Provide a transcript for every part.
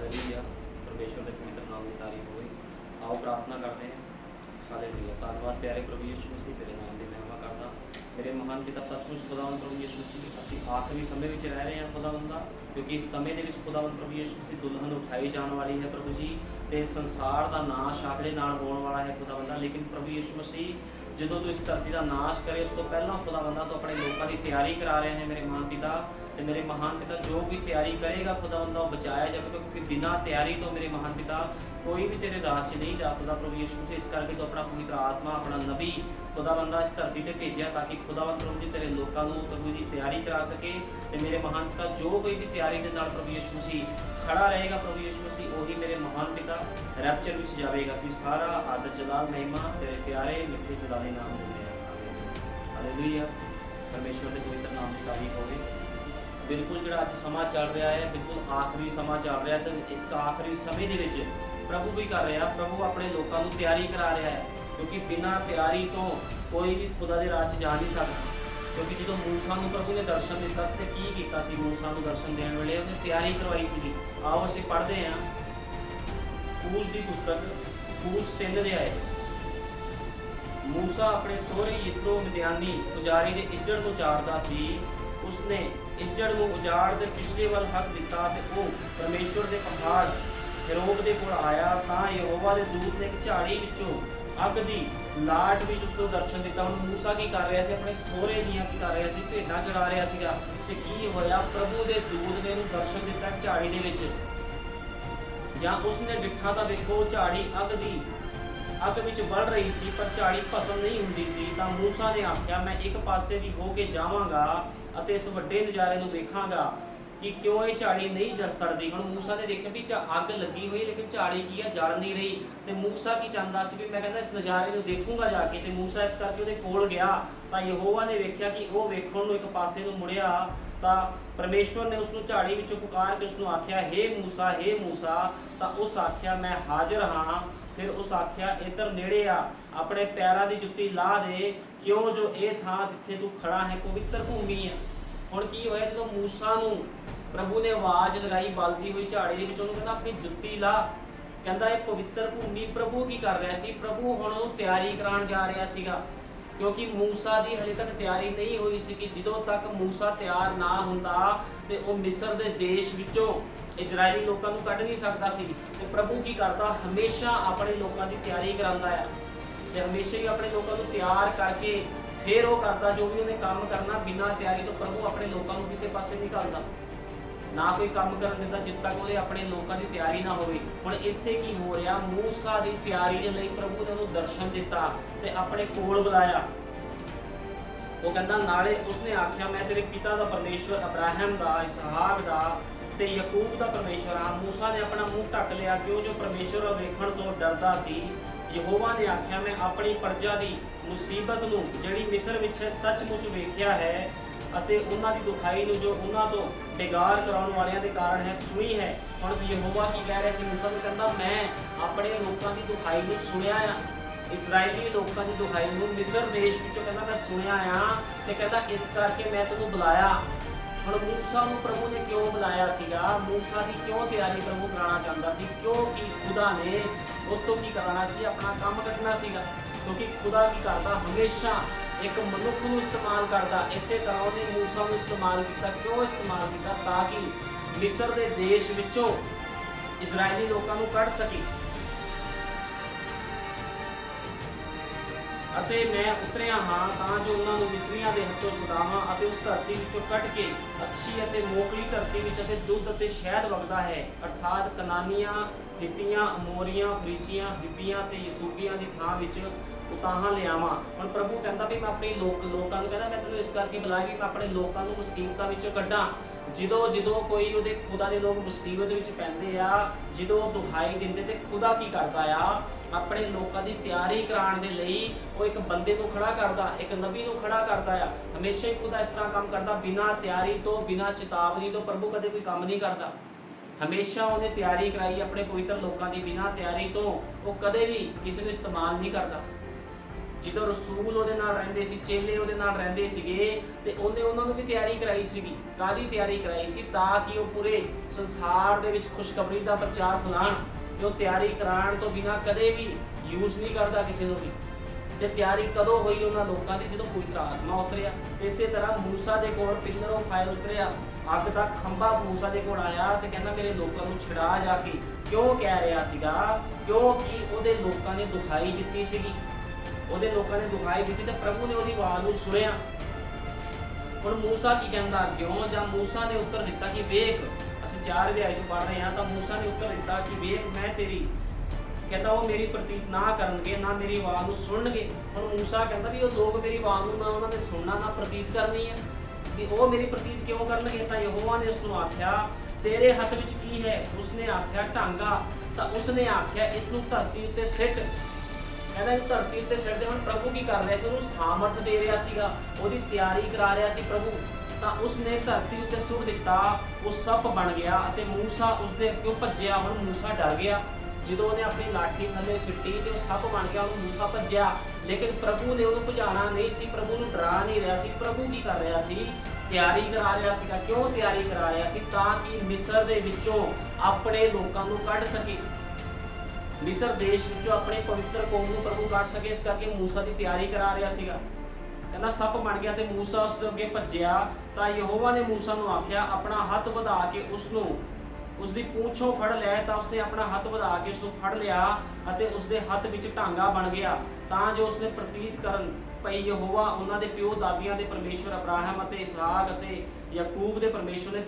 Hallelujah. परमेश्वर के पवित्र नाम की तारीफ होगी। आओ प्रार्थना करते हैं। हालेलुया। धन्यवाद प्यारे प्रभु यीशु मसीह, तेरे नाम की महिमा करदा। मेरे महान पिता सचमुच खुदावंद प्रभु यीशु मसीह, ਅਸੀਂ आखिरी समय ਵਿੱਚ ਰਹਿ ਰਹੇ ਹਾਂ खुदावंद ਦਾ, क्योंकि इस समय ਦੇ ਵਿੱਚ खुदावंद प्रभु यीशु मसीह दुल्हन उठाई जाने वाली है प्रभु जी, ਤੇ ਸੰਸਾਰ ਦਾ ਨਾਸ਼ ਆਖਦੇ ਨਾਲ ਹੋਣ ਵਾਲਾ ਹੈ खुदावंदा। लेकिन प्रभु यीशु मसीह ਜਦੋਂ ਤੂੰ ਇਸ ਧਰਤੀ ਦਾ ਨਾਸ਼ ਕਰੇ ਉਸ ਤੋਂ ਪਹਿਲਾਂ खुदावंदा ਤੂੰ ਆਪਣੇ ਲੋਕਾਂ ਦੀ ਤਿਆਰੀ ਕਰਾ ਰਹੇ ਹੈ ਮੇਰੇ ਮਹਾਨ ਪਿਤਾ। ਤੇ ਮੇਰੇ महान पिता जो भी तैयारी करेगा खुदावंदा वो बचाया जाएगा, क्योंकि बिना तैयारी तो मेरे महान पिता कोई भी तेरे राह च नहीं जा सकता प्रभु यीशु मसीह। इस करके तो अपना पवित्र आत्मा अपना नबी खुदावंदा इस धरती ते भेजा ताकि खुदावंद प्रभु जी तेरे लोगों को प्रभु जी तैयारी करा सके। ते मेरे महान पिता जो कोई भी तैयारी के नाल प्रभु यीशु मसीह खड़ा रहेगा प्रभु यीशु मसीह, वही मेरे महान पिता रैप्चर विच जाएगा। असीं सारा आदर जलाल महिमा तेरे प्यारे मिठे जलाले नाम दिंदे हां। हालेलुया। परमेश्वर के पवित्र नाम की तारीफ होवे। बिल्कुल जो अज समा चल रहा है, बिल्कुल आखिरी समा चल रहा है, तो इस आखिरी समय दे विच प्रभु भी कर रहा, प्रभु अपने लोगों को तैयारी करा रहा है, क्योंकि बिना तैयारी तो कोई भी खुदा के राह च जा नहीं सकता। क्योंकि जो मूसा को प्रभु ने दर्शन दिता सी, की कीता सी मूसा को दर्शन देने वेले उन्हें तैयारी करवाई सी। आओ असीं पढ़ते हैं कूच की पुस्तक कूच 3 अध्याय। मूसा अपने सोहरे यित्रो मिद्यानी पुजारी के इज्जड़ को चारदा सी। उसने इज्जड़ को उजाड़ के पिछले वाल हक दिता ते वो परमेश्वर के पहाड़ हेरोब के कोल आया, तां यहोवा के दूत ने एक झाड़ी विचों अग की लाट विच उसको दर्शन दिता। हुण मूसा की कर रहा सी, अपने सोहरे दियां की कर रहा सी, भेडां चढ़ा रहा सीगा, ते की होया प्रभु के दूत ने उहनूं दर्शन दिता झाड़ी दे विच। जां उसने डिठा तां वेखो झाड़ी अग विच बढ़ रही सी, पर झाड़ी भस्म नहीं हुंदी सी। तां मूसा ने आख्या, मैं एक पासे भी हो के जावांगा अते इस वड्डे नज़ारे नूं वेखांगा कि क्यों ये झाड़ी नहीं जल सड़दी। हुण मूसा ने देखिया भी अग लगी हुई लेकिन झाड़ी की है जल नहीं रही। ते मूसा की चाहता सी भी मैं कहंदा इस नज़ारे नूं देखूंगा जाके। ते मूसा इस करके उहदे कोल गया तां यहोवा ने वेख्या कि वो वेखण नूं एक पासे नूं मुड़िया, तां परमेश्वर ने उसनूं झाड़ी विचों पुकार के उसनूं आख्या, हे मूसा। तां उस आख्या, मैं हाज़र हाँ। फिर उस आख्या, इधर नेड़े आ, अपने पैरों की जुत्ती ला दे, क्यों जो ये थां जिथे तू खड़ा है पवित्र भूमि है। हुण की होया जो मूसा नूं प्रभु ने आवाज़ लगाई बलदी हुई झाड़ी दे विच, उहनूं कहंदा अपनी जुत्ती ला, कहंदा ये पवित्र भूमि। प्रभु की कर रहा सी, प्रभु हुण उहनूं तैयारी कराउण जा रहा सीगा, क्योंकि मूसा की हले तक तैयारी नहीं हुई सी। कि जदों तक मूसा तैयार ना हुंदा ते वो मिस्र दे देश विचों इजरायली लोगों को कढ़ नहीं सकता सी। तो प्रभु की करता हमेशा अपने लोगों की तैयारी करांदा है, ते हमेशा ही अपने लोगों को तैयार करके फिर वो करता जो भी उन्हें काम करना। बिना तैयारी तो प्रभु अपने लोगों को किसी पासे नहीं करता, ना कोई काम करन दिंदा जद तक वो अपने लोगों की तैयारी ना होवे। हुण इत्थे की हो रहा, मूसा की तैयारी के लिए प्रभु ने उन्हें दर्शन दिता ते अपने कोल बुलाया। वो कहंदा नाले उसने आख्या, मैं तेरे पिता का परमेश्वर अब्राहम का, इसहाक का ते याकूब का परमेश्वर हाँ। मूसा ने अपना मुंह ढक लिया, क्यों जो परमेश्वर वेखण तो डरदा सी। यहोवा ने आख्या, मैं अपनी प्रजा की मुसीबत नूं जिहड़ी मिस्र विच है सचमुच वेख्या है, अते उन्हां दी दुखाई नूं जो उन्हां तो बेगार कराउण वालियां दे कारण है सुनी है। हुण यहोवा की कह रहा सी, मूसा नूं कहंदा मैं अपने लोकां दी दुखाई नूं सुनिया आ, इसराइली लोगों की दुखाई नूं मिस्र देश विचों कहंदा मैं सुनिया आ, ते कहंदा इस करके मैं तैनूं बुलाया। हुण मूसा नूं प्रभु ने क्यों बुलाया सीगा, मूसा की क्यों तैयारी प्रभु कराना चाहता सी, क्योंकि खुदा ने उतों की कराना सी, अपना काम कटना सीगा। क्योंकि खुदा की करता हमेशा एक मनुख नूं इस्तेमाल करता, इस तरह उन्हें मूसा नूं इस्तेमाल किया। क्यों इस्तेमाल किया, ताकि मिस्र के देश विचों इजरायली लोगों को कढ़ सके। अते मैं उतरिया हाँ तां जो उन्होंने मिस्रियां दे हथों छुड़ावां अते उस धरती विचों कट के अच्छी अते मोकली धरती विच अते दुध अते शहद वगदा है, अर्थात कनानियां, हित्तियां, अमोरियां, फ्रीजियां, हिब्बियां ते यसूबियां दी थां विच उताहां लियावां। हुण प्रभु कहंदा भी मैं अपने लोकां नूं कहंदा मैं तैनूं इस करके बुलाया भी मैं अपने लोकां नूं मुसीबतां विचों कड्डां। जो कोई उहदे खुदा दे लोग मुसीबत विच पैंदे आ, जो दुहाई दिंदे ते खुदा की करदा आ, अपने लोगों की तैयारी कराने के लिए वो एक बंदे को खड़ा करता, एक नबी को खड़ा करता है। हमेशा ही खुदा इस तरह काम करता, बिना तैयारी तो बिना चेतावनी तो प्रभु कदे कोई काम नहीं करता। हमेशा उन्हें तैयारी कराई अपने पवित्र लोगों की, बिना तैयारी तो वो कदे भी किसी को इस्तेमाल नहीं करता। ਜਦੋਂ ਰਸੂਲ ਉਹਦੇ ਨਾਲ ਰਹਿੰਦੇ ਸੀ, ਚੇਲੇ ਉਹਦੇ ਨਾਲ ਰਹਿੰਦੇ ਸੀਗੇ, ਤੇ ਉਹਨੇ ਉਹਨਾਂ ਨੂੰ ਵੀ ਤਿਆਰੀ ਕਰਾਈ ਸੀਗੀ। ਕਾਹਦੀ ਤਿਆਰੀ ਕਰਾਈ ਸੀ? ਤਾਂ ਕਿ ਉਹ ਪੂਰੇ ਸੰਸਾਰ ਦੇ ਵਿੱਚ ਖੁਸ਼ਖਬਰੀ ਦਾ ਪ੍ਰਚਾਰ ਫੈਲਾਣ। ਤੇ ਉਹ ਤਿਆਰੀ ਕਰਾਉਣ ਤੋਂ ਬਿਨਾਂ ਕਦੇ ਵੀ ਯੂਜ਼ ਨਹੀਂ ਕਰਦਾ ਕਿਸੇ ਨੂੰ ਵੀ। ਤੇ ਤਿਆਰੀ ਕਦੋਂ ਹੋਈ ਉਹਨਾਂ ਲੋਕਾਂ ਦੀ? ਜਦੋਂ ਪਵਿੱਤਰ ਆਤਮਾ ਉਤਰਿਆ। ਤੇ ਇਸੇ ਤਰ੍ਹਾਂ ਮੂਸਾ ਦੇ ਕੋਲ ਪਿਲਰ ਆਫ ਫਾਇਰ ਉਤਰਿਆ, ਅੱਗ ਦਾ ਖੰਭਾ ਮੂਸਾ ਦੇ ਕੋਲ ਆਇਆ ਤੇ ਕਹਿੰਦਾ ਮੇਰੇ ਲੋਕਾਂ ਨੂੰ ਛੁਡਾ ਜਾ ਕੇ। ਕਿਉਂ ਕਹਿ ਰਿਹਾ ਸੀਗਾ? ਕਿਉਂਕਿ ਉਹਦੇ ਲੋਕਾਂ ਨੇ ਦੁਹਾਈ ਦਿੱਤੀ ਸੀਗੀ। ਉਹਦੇ ਲੋਕਾਂ ਨੇ ਦੁਹਾਈ ਦਿੱਤੀ ਤੇ ਪ੍ਰਭੂ ਨੇ ਉਹਦੀ ਆਵਾਜ਼ ਨੂੰ ਸੁਣਿਆ। ਹੁਣ ਮੂਸਾ ਕੀ ਕਹਿੰਦਾ ਕਿਉਂ? ਜਾਂ ਮੂਸਾ ਨੇ ਉੱਤਰ ਦਿੱਤਾ ਕਿ ਵੇਖ, ਅਸੀਂ 4 ਅਧਿਆਇ ਚ ਪੜ੍ਹ ਰਹੇ ਹਾਂ, ਤਾਂ ਮੂਸਾ ਨੇ ਉੱਤਰ ਦਿੱਤਾ ਕਿ ਵੇਖ ਮੈਂ ਤੇਰੀ, ਕਹਿੰਦਾ ਉਹ ਮੇਰੀ ਪ੍ਰਤੀਤ ਨਾ ਕਰਨਗੇ, ਨਾ ਮੇਰੀ ਆਵਾਜ਼ ਨੂੰ ਸੁਣਨਗੇ। ਹੁਣ ਮੂਸਾ ਕਹਿੰਦਾ ਵੀ ਉਹ ਲੋਕ ਮੇਰੀ ਆਵਾਜ਼ ਨੂੰ ਨਾ ਉਹਨਾਂ ਨੇ ਸੁਣਨਾ, ਨਾ ਪ੍ਰਤੀਤ ਕਰਨੀ ਹੈ, ਵੀ ਉਹ ਮੇਰੀ ਪ੍ਰਤੀਤ ਕਿਉਂ ਕਰਨਗੇ? ਤਾਂ ਯਹੋਵਾ ਨੇ ਉਸ ਨੂੰ ਆਖਿਆ ਤੇਰੇ ਹੱਥ ਵਿੱਚ ਕੀ ਹੈ? ਉਸਨੇ ਆਖਿਆ ਟਾਂਗਾ। ਤਾਂ ਉਸਨੇ ਆਖਿਆ ਇਸ ਨੂੰ ਧਰਤੀ ਉੱਤੇ ਸਿੱਟ। ਕਹਿੰਦਾ ਇਹ ਧਰਤੀ ਉੱਤੇ ਸਿੱਟ ਦੇ। ਹੁਣ ਪ੍ਰਭੂ ਕੀ ਕਰ ਰਿਹਾ ਸੀ? ਉਹਨੂੰ ਸਾਮਰਥ ਦੇ ਰਿਹਾ ਸੀਗਾ, ਉਹਦੀ ਤਿਆਰੀ ਕਰਾ ਰਿਹਾ ਸੀ ਪ੍ਰਭੂ। ਤਾਂ ਉਸਨੇ ਧਰਤੀ ਉੱਤੇ ਸੁੱਟ ਦਿੱਤਾ, ਉਹ ਸੱਪ ਬਣ ਗਿਆ ਅਤੇ ਮੂਸਾ ਉਸਦੇ ਅੱਗੇ ਭੱਜਿਆ। ਹੁਣ ਮੂਸਾ ਡਰ ਗਿਆ। ਜਦੋਂ ਉਹਨੇ ਆਪਣੀ ਲਾਠੀ ਥੱਲੇ ਸਿੱਟੀ ਤੇ ਉਹ ਸੱਪ ਬਣ ਗਿਆ, ਉਹਨੂੰ ਮੂਸਾ ਭੱਜਿਆ। ਲੇਕਿਨ ਪ੍ਰਭੂ ਨੇ ਉਹਨੂੰ ਭਜਾਣਾ ਨਹੀਂ ਸੀ, ਪ੍ਰਭੂ ਨੂੰ ਡਰਾ ਨਹੀਂ ਰਿਹਾ ਸੀ। ਪ੍ਰਭੂ ਕੀ ਕਰ ਰਿਹਾ ਸੀ? ਤਿਆਰੀ ਕਰਾ ਰਿਹਾ ਸੀਗਾ। ਕਿਉਂ ਤਿਆਰੀ ਕਰਾ ਰਿਹਾ ਸੀ? ਤਾਂ ਕਿ ਮਿਸਰ ਦੇ ਵਿੱਚੋਂ ਆਪਣੇ ਲੋਕਾਂ ਨੂੰ ਕੱਢ ਸਕੇ, ਮਿਸਰ ਦੇਸ਼ ਵਿੱਚੋਂ ਆਪਣੇ ਪਵਿੱਤਰ ਕੌਮ ਨੂੰ ਪ੍ਰਭੂ ਕੱਢ ਸਕੇ। ਇਸ ਕਰਕੇ ਮੂਸਾ ਦੀ ਤਿਆਰੀ ਕਰਾ ਰਿਹਾ ਸੀਗਾ। ਕਹਿੰਦਾ ਸੱਪ ਬਣ ਗਿਆ ਤੇ ਮੂਸਾ ਉਸ ਦੇ ਅੱਗੇ ਭੱਜਿਆ। ਤਾਂ ਯਹੋਵਾ ਨੇ ਮੂਸਾ ਨੂੰ ਆਖਿਆ ਆਪਣਾ ਹੱਥ ਵਧਾ ਕੇ ਉਸਨੂੰ ਉਸਦੀ ਪੂੰਛੋਂ ਫੜ ਲੈ। ਤਾਂ ਉਸਨੇ ਆਪਣਾ ਹੱਥ ਵਧਾ ਕੇ ਉਸਨੂੰ ਫੜ ਲਿਆ ਅਤੇ ਉਸਦੇ ਹੱਥ ਵਿੱਚ ਟਾਂਗਾ ਬਣ ਗਿਆ, ਤਾਂ ਜੋ ਉਸਨੇ ਪ੍ਰਤੀਤ ਕਰਨ ਭਈ ਯਹੋਵਾ ਉਹਨਾਂ ਦੇ ਪਿਓ ਦਾਦਿਆਂ ਦੇ ਪਰਮੇਸ਼ਵਰ ਅਬਰਾਹਮ ਅਤੇ ਇਸਹਾਕ ਅਤੇ ਯਾਕੂਬ ਦੇ ਪਰਮੇਸ਼ਵਰ ਨੇ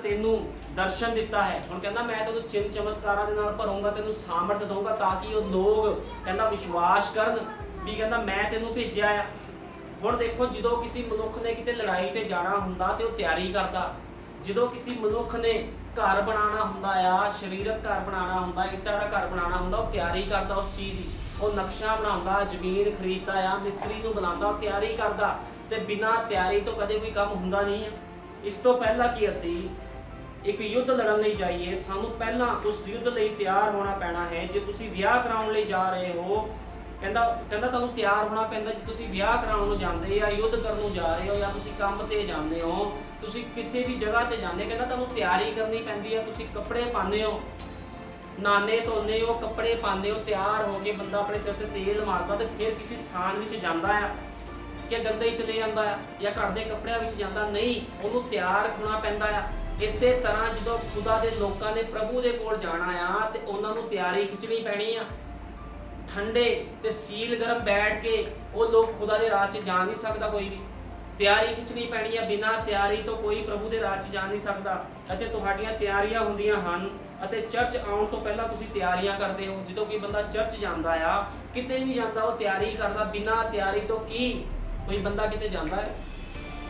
ਤੈਨੂੰ ਦਰਸ਼ਨ ਦਿੱਤਾ ਹੈ। ਹੁਣ ਕਹਿੰਦਾ ਮੈਂ ਤੈਨੂੰ ਚਿੰਨ ਚਮਤਕਾਰਾਂ ਦੇ ਨਾਲ ਭਰੂੰਗਾ, ਤੈਨੂੰ ਸਾਮਰਥ ਦਊਂਗਾ ਤਾਂ ਕਿ ਉਹ ਲੋਕ ਕਹਿੰਦਾ ਵਿਸ਼ਵਾਸ ਕਰਨ ਵੀ ਕਹਿੰਦਾ ਮੈਂ ਤੈਨੂੰ ਭੇਜਿਆ ਆ। ਹੁਣ ਦੇਖੋ, ਜਦੋਂ ਕਿਸੇ ਮਨੁੱਖ ਨੇ ਕਿਤੇ ਲੜਾਈ ਤੇ ਜਾਣਾ ਹੁੰਦਾ ਤੇ ਉਹ ਤਿਆਰੀ ਕਰਦਾ। ਜਦੋਂ ਕਿਸੇ ਮਨੁੱਖ ਨੇ ਘਰ ਬਣਾਉਣਾ ਹੁੰਦਾ ਆ, ਸਰੀਰਕ ਘਰ ਬਣਾਉਣਾ ਹੁੰਦਾ, ਇੱਟਾਂ ਦਾ ਘਰ ਬਣਾਉਣਾ ਹੁੰਦਾ, ਉਹ ਤਿਆਰੀ ਕਰਦਾ ਉਸ ਚੀਜ਼ ਦੀ। ਉਹ ਨਕਸ਼ਾ ਬਣਾਉਂਦਾ, ਜ਼ਮੀਨ ਖਰੀਦਦਾ ਆ, ਮਿਸਤਰੀ ਨੂੰ ਬੁਲਾਉਂਦਾ, ਉਹ ਤਿਆਰੀ ਕਰਦਾ। ਤੇ ਬਿਨਾਂ ਤਿਆਰੀ ਤੋਂ ਕਦੇ ਕੋਈ ਕੰਮ ਹੁੰਦਾ ਨਹੀਂ ਹੈ। ਇਸ ਤੋਂ ਪਹਿਲਾਂ ਕਿ ਅਸੀਂ ਇੱਕ ਯੁੱਧ ਲੜਨ ਲਈ ਜਾਈਏ, ਸਾਨੂੰ ਪਹਿਲਾਂ ਉਸ ਯੁੱਧ ਲਈ ਤਿਆਰ ਹੋਣਾ ਪੈਣਾ ਹੈ। ਜੇ ਤੁਸੀਂ ਵਿਆਹ ਕਰਾਉਣ ਲਈ ਜਾ ਰਹੇ ਹੋ, ਕਹਿੰਦਾ ਤੁਹਾਨੂੰ ਤਿਆਰ ਹੋਣਾ ਪੈਂਦਾ। ਜੇ ਤੁਸੀਂ ਵਿਆਹ ਕਰਾਉਣ ਨੂੰ ਜਾਂਦੇ ਜਾਂ ਯੁੱਧ ਕਰਨ ਨੂੰ ਜਾ ਰਹੇ ਹੋ, ਜਾਂ ਤੁਸੀਂ ਕੰਮ ਤੇ ਜਾਂਦੇ ਹੋ, ਤੁਸੀਂ ਕਿਸੇ ਵੀ ਜਗ੍ਹਾ ਤੇ ਜਾਂਦੇ, ਕਹਿੰਦਾ ਤੁਹਾਨੂੰ ਤਿਆਰੀ ਕਰਨੀ ਪੈਂਦੀ ਹੈ। ਤੁਸੀਂ ਕੱਪੜੇ ਪਾਉਂਦੇ ਹੋ, ਨਾਨੇ ਧੋਂਦੇ ਹੋ, ਕੱਪੜੇ ਪਾਉਂਦੇ ਹੋ, ਤਿਆਰ ਹੋ ਕੇ ਬੰਦਾ ਆਪਣੇ ਸਿਰ ਤੇ ਤੇਲ ਮਾਰਦਾ ਤੇ ਫਿਰ ਕਿਸੇ ਸਥਾਨ ਵਿੱਚ ਜਾਂਦਾ ਆ। ਕਿ ਗੰਦੇ ਹੀ ਚਲੇ ਜਾਂਦਾ ਆ ਜਾਂ ਘਰ ਦੇ ਕੱਪੜਿਆਂ ਵਿੱਚ ਜਾਂਦਾ ਨਹੀਂ, ਉਹਨੂੰ ਤਿਆਰ ਹੋਣਾ ਪੈਂਦਾ ਆ। ਇਸੇ ਤਰ੍ਹਾਂ ਜਦੋਂ ਖੁਦਾ ਦੇ ਲੋਕਾਂ ਨੇ ਪ੍ਰਭੂ ਦੇ ਕੋਲ ਜਾਣਾ ਆ ਤੇ ਉਹਨਾਂ ਨੂੰ ਤਿਆਰੀ ਖਿੱਚਣੀ ਪੈਣੀ ਆ। ਠੰਡੇ ਤੇ ਸੀਲ ਗਰਮ ਬੈਠ ਕੇ ਉਹ ਲੋਕ ਖੁਦਾ ਦੇ ਰਾਜ 'ਚ ਜਾ ਨਹੀਂ ਸਕਦਾ। ਕੋਈ ਵੀ ਤਿਆਰੀ ਖਿੱਚਣੀ ਪੈਣੀ ਆ। ਬਿਨਾਂ ਤਿਆਰੀ ਤੋਂ ਕੋਈ ਪ੍ਰਭੂ ਦੇ ਰਾਜ 'ਚ ਜਾ ਨਹੀਂ ਸਕਦਾ। ਅਤੇ ਤੁਹਾਡੀਆਂ ਤਿਆਰੀਆਂ ਹੁੰਦੀਆਂ ਹਨ ਅਤੇ ਚਰਚ ਆਉਣ ਤੋਂ ਪਹਿਲਾਂ ਤੁਸੀਂ ਤਿਆਰੀਆਂ ਕਰਦੇ ਹੋ। ਜਦੋਂ ਕੋਈ ਬੰਦਾ ਚਰਚ ਜਾਂਦਾ ਆ, ਕਿਤੇ ਵੀ ਜਾਂਦਾ, ਉਹ ਤਿਆਰੀ ਕਰਦਾ। ਬਿਨਾਂ ਤਿਆਰੀ ਤੋਂ ਕੀ ਕੋਈ ਬੰਦਾ ਕਿਤੇ ਜਾਂਦਾ ਹੈ?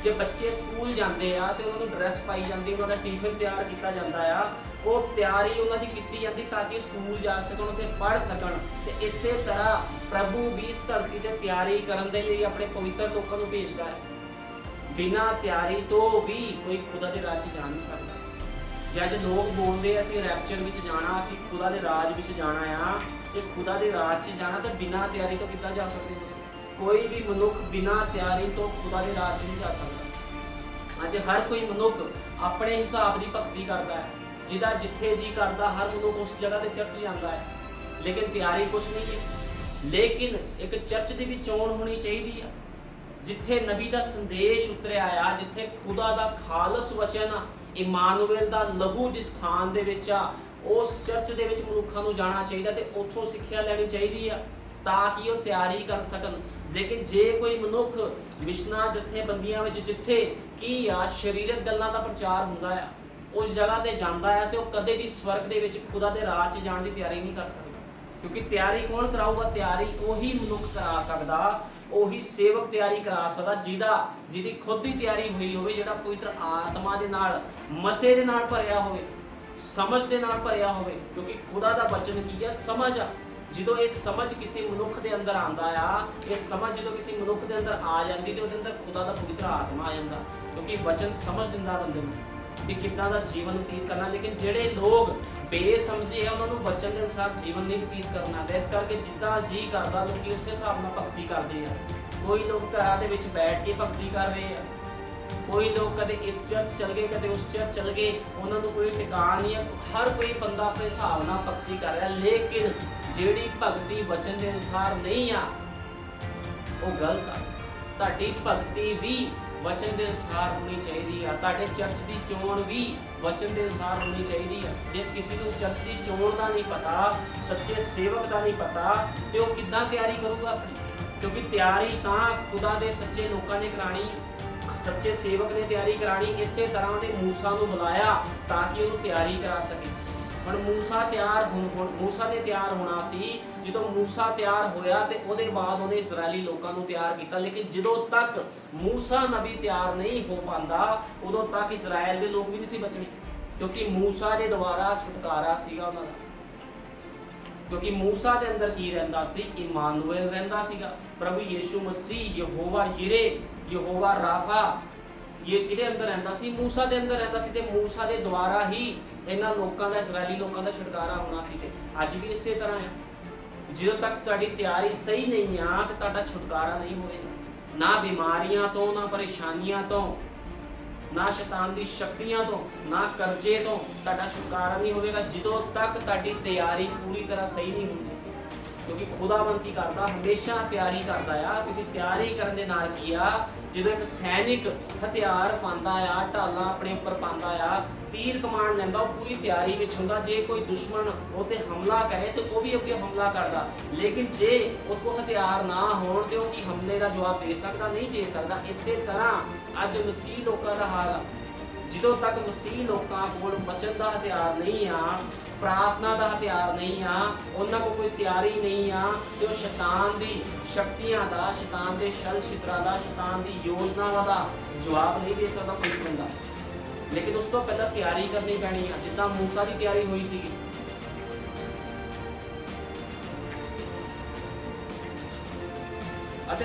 ਜੇ ਬੱਚੇ ਸਕੂਲ ਜਾਂਦੇ ਆ ਤੇ ਉਹਨਾਂ ਨੂੰ ਡਰੈਸ ਪਾਈ ਜਾਂਦੀ, ਉਹਨਾਂ ਦਾ ਟਿਫਨ ਤਿਆਰ ਕੀਤਾ ਜਾਂਦਾ ਆ, ਉਹ ਤਿਆਰੀ ਉਹਨਾਂ ਦੀ ਕੀਤੀ ਜਾਂਦੀ ਤਾਂ ਕਿ ਸਕੂਲ ਜਾ ਸਕਣ ਤੇ ਪੜ੍ਹ ਸਕਣ। ਤੇ ਇਸੇ ਤਰ੍ਹਾਂ ਪ੍ਰਭੂ ਵੀ ਇਸ ਧਰਤੀ ਤੇ ਤਿਆਰੀ ਕਰਨ ਦੇ ਲਈ ਆਪਣੇ ਪਵਿੱਤਰ ਲੋਕਾਂ ਨੂੰ ਭੇਜਦਾ ਹੈ। ਬਿਨਾਂ ਤਿਆਰੀ ਤੋਂ ਵੀ ਕੋਈ ਖੁਦਾ ਦੇ ਰਾਜ 'ਚ ਜਾ ਨਹੀਂ ਸਕਦਾ। ਜਦ ਲੋਕ ਬੋਲਦੇ ਅਸੀਂ ਰੈਪਚਰ ਵਿੱਚ ਜਾਣਾ, ਅਸੀਂ ਖੁਦਾ ਦੇ ਰਾਜ ਵਿੱਚ ਜਾਣਾ ਆ, ਜੇ ਖੁਦਾ ਦੇ ਰਾਜ 'ਚ ਜਾਣਾ ਤਾਂ ਬਿਨਾਂ ਤਿਆਰੀ ਤੋਂ ਕਿੱਦਾਂ ਜਾ ਸਕਦੇ ਹੋ? ਕੋਈ ਵੀ ਮਨੁੱਖ ਬਿਨਾਂ ਤਿਆਰੀ ਤੋਂ ਖੁਦਾ ਦੇ ਰਾਜ 'ਚ ਨਹੀਂ ਜਾ ਸਕਦਾ। ਅੱਜ ਹਰ ਕੋਈ ਮਨੁੱਖ ਆਪਣੇ ਹਿਸਾਬ ਦੀ ਭਗਤੀ ਕਰਦਾ ਹੈ, ਜਿਹਦਾ ਜਿੱਥੇ ਜੀ ਕਰਦਾ ਹਰ ਮਨੁੱਖ ਉਸ ਜਗ੍ਹਾ ਤੇ ਚਰਚ ਜਾਂਦਾ ਹੈ, ਲੇਕਿਨ ਤਿਆਰੀ ਕੁਛ ਨਹੀਂ ਹੈ। ਲੇਕਿਨ ਇੱਕ ਚਰਚ ਦੀ ਵੀ ਚੋਣ ਹੋਣੀ ਚਾਹੀਦੀ ਆ, ਜਿੱਥੇ ਨਬੀ ਦਾ ਸੰਦੇਸ਼ ਉਤਰਿਆ ਆ, ਜਿੱਥੇ ਖੁਦਾ ਦਾ ਖਾਲਸ ਵਚਨ ਇਮਾਨੁਅਲ ਦਾ ਲਹੂ ਜਿਸ ਸਥਾਨ ਦੇ ਵਿੱਚ ਆ, ਉਸ ਚਰਚ ਦੇ ਵਿੱਚ ਮਨੁੱਖਾਂ ਨੂੰ ਜਾਣਾ ਚਾਹੀਦਾ ਤੇ ਉੱਥੋਂ ਸਿੱਖਿਆ ਲੈਣੀ ਚਾਹੀਦੀ ਆ ਤਾਂ ਕਿ ਉਹ ਤਿਆਰੀ ਕਰ ਸਕਣ। ਲੇਕਿਨ ਜੇ ਕੋਈ ਮਨੁੱਖ ਮਿਸ਼ਨਾਂ ਜਥੇਬੰਦੀਆਂ ਵਿੱਚ ਜਿੱਥੇ ਕੀ ਆ ਸਰੀਰਕ ਗੱਲਾਂ ਦਾ ਪ੍ਰਚਾਰ ਹੁੰਦਾ ਆ, ਉਸ ਜਗ੍ਹਾ ਤੇ ਜਾਂਦਾ ਆ ਤੇ ਉਹ ਕਦੇ ਵੀ ਸਵਰਗ ਦੇ ਵਿੱਚ ਖੁਦਾ ਦੇ ਰਾਜ 'ਚ ਜਾਣ ਦੀ ਤਿਆਰੀ ਨਹੀਂ ਕਰ ਸਕਦਾ। ਕਿਉਂਕਿ ਤਿਆਰੀ ਕੌਣ ਕਰਾਊਗਾ? ਤਿਆਰੀ ਉਹੀ ਮਨੁੱਖ ਕਰਾ ਸਕਦਾ, ਉਹੀ ਸੇਵਕ ਤਿਆਰੀ ਕਰਾ ਸਕਦਾ ਜਿਹਦੀ ਖੁਦ ਦੀ ਤਿਆਰੀ ਹੋਈ ਹੋਵੇ, ਜਿਹੜਾ ਪਵਿੱਤਰ ਆਤਮਾ ਦੇ ਨਾਲ, ਮਸੇ ਦੇ ਨਾਲ ਭਰਿਆ ਹੋਵੇ, ਸਮਝ ਦੇ ਨਾਲ ਭਰਿਆ ਹੋਵੇ। ਕਿਉਂਕਿ ਖੁਦਾ ਦਾ ਬਚਨ ਕੀ ਹੈ? ਸਮਝ ਆ। ਜਦੋਂ ਇਹ ਸਮਝ ਕਿਸੇ ਮਨੁੱਖ ਦੇ ਅੰਦਰ ਆਉਂਦਾ ਆ, ਇਹ ਸਮਝ ਜਦੋਂ ਕਿਸੇ ਮਨੁੱਖ ਦੇ ਅੰਦਰ ਆ ਜਾਂਦੀ ਤੇ ਉਹਦੇ ਅੰਦਰ ਖੁਦਾ ਦਾ ਪਵਿੱਤਰ ਆਤਮਾ ਆ ਜਾਂਦਾ। ਕਿਉਂਕਿ ਵਚਨ ਸਮਝ ਦਿੰਦਾ ਬੰਦੇ ਨੂੰ। भी कितना दा जीवन व्यतीत करना। लेकिन ਜਿਹੜੇ ਲੋਕ बेसमझे है उन्होंने वचन के अनुसार जीवन नहीं व्यतीत करना। इस करके जिदा जी करता लोग उस हिसाब से भगती करते हैं। कोई लोग घर के बैठ के भगती कर रहे हैं, कोई लोग कदे इस चर्च चल गए कदे उस चर्च चल गए, उन्होंने कोई ठिकाना नहीं है। हर कोई बंदा अपने हिसाब से भगती कर रहा। लेकिन जिहड़ी भगती वचन के अनुसार नहीं आ वो गलत आ। तुहाडी भगती भी वचन के अनुसार होनी चाहिए। तुहाडे चर्च की चोण भी वचन के अनुसार होनी चाहिए। जे किसी को चर्च की चोण का नहीं पता, सच्चे सेवक का नहीं पता, तो वह किद्दां तैयारी करूगा अपनी? क्योंकि तैयारी तो खुदा के सच्चे लोगों ने करानी, सच्चे सेवक ने तैयारी करानी। इस तरह ने मूसा को बुलाया ताकि उन्हें तैयारी करा सके। हुण मूसा ने तैयार होना सी। जो मूसा तैयार होया तो उसके बाद उन्हें इसराइली लोगों को तैयार किया। लेकिन जो तक मूसा नबी तैयार नहीं हो पाता उदों तक इसराइल के लोग भी नहीं बचने, क्योंकि मूसा के द्वारा छुटकारा सीगा उन्हां दा। क्योंकि मूसा के अंदर की रहिंदा सी? इमानुएल रहिंदा सीगा, प्रभु यीशु मसीह, यहोवा यिरे, यहोवा राफा, ये किहदे अंदर रहिंदा सी? मूसा के अंदर रहिंदा सी। ते मूसा के द्वारा ही इन्हां लोकां दा, इसराइली लोकां दा छुटकारा होना सी। ते अज भी इस तरह है। जो तक तुहाडी तैयारी सही नहीं आ तो तुहाडा छुटकारा नहीं होएगा, ना बीमारियां तो, ना परेशानियां तो, ना शैतान दी शक्तियां तो, ना कर्जे तो तुहाडा छुटकारा नहीं होएगा जो तक तुहाडी तैयारी पूरी तरह सही नहीं होंदी। क्योंकि खुदावंद की करता हमेशा तैयारी करता है। क्योंकि तैयारी करने दे नाल की आ, जो एक सैनिक हथियार पाता आ, ढाला अपने उपर पाता आ, तीर कमान लैंदा, पूरी तैयारी में हुंदा। जे कोई दुश्मन उते हमला करे तो वह भी अगे हमला करता। लेकिन जे उसको हथियार ना हो तो वह हमले का जवाब दे सकता? नहीं दे सकता। इस तरह अज मसीह लोगों का हाल आ। जो तक मसीह लोगों को बचन का हथियार नहीं आ, प्रार्थना का हथियार नहीं आ, उन्होंने को कोई तैयारी नहीं आ, तो शैतान की शक्तियां का, शैतान के छल छित्रा का, शैतान की योजना का जवाब नहीं दे सकता कोई बंदा। लेकिन उस तो पहले तैयारी करनी पैनी है, जिद्दां मूसा की तैयारी हुई सी।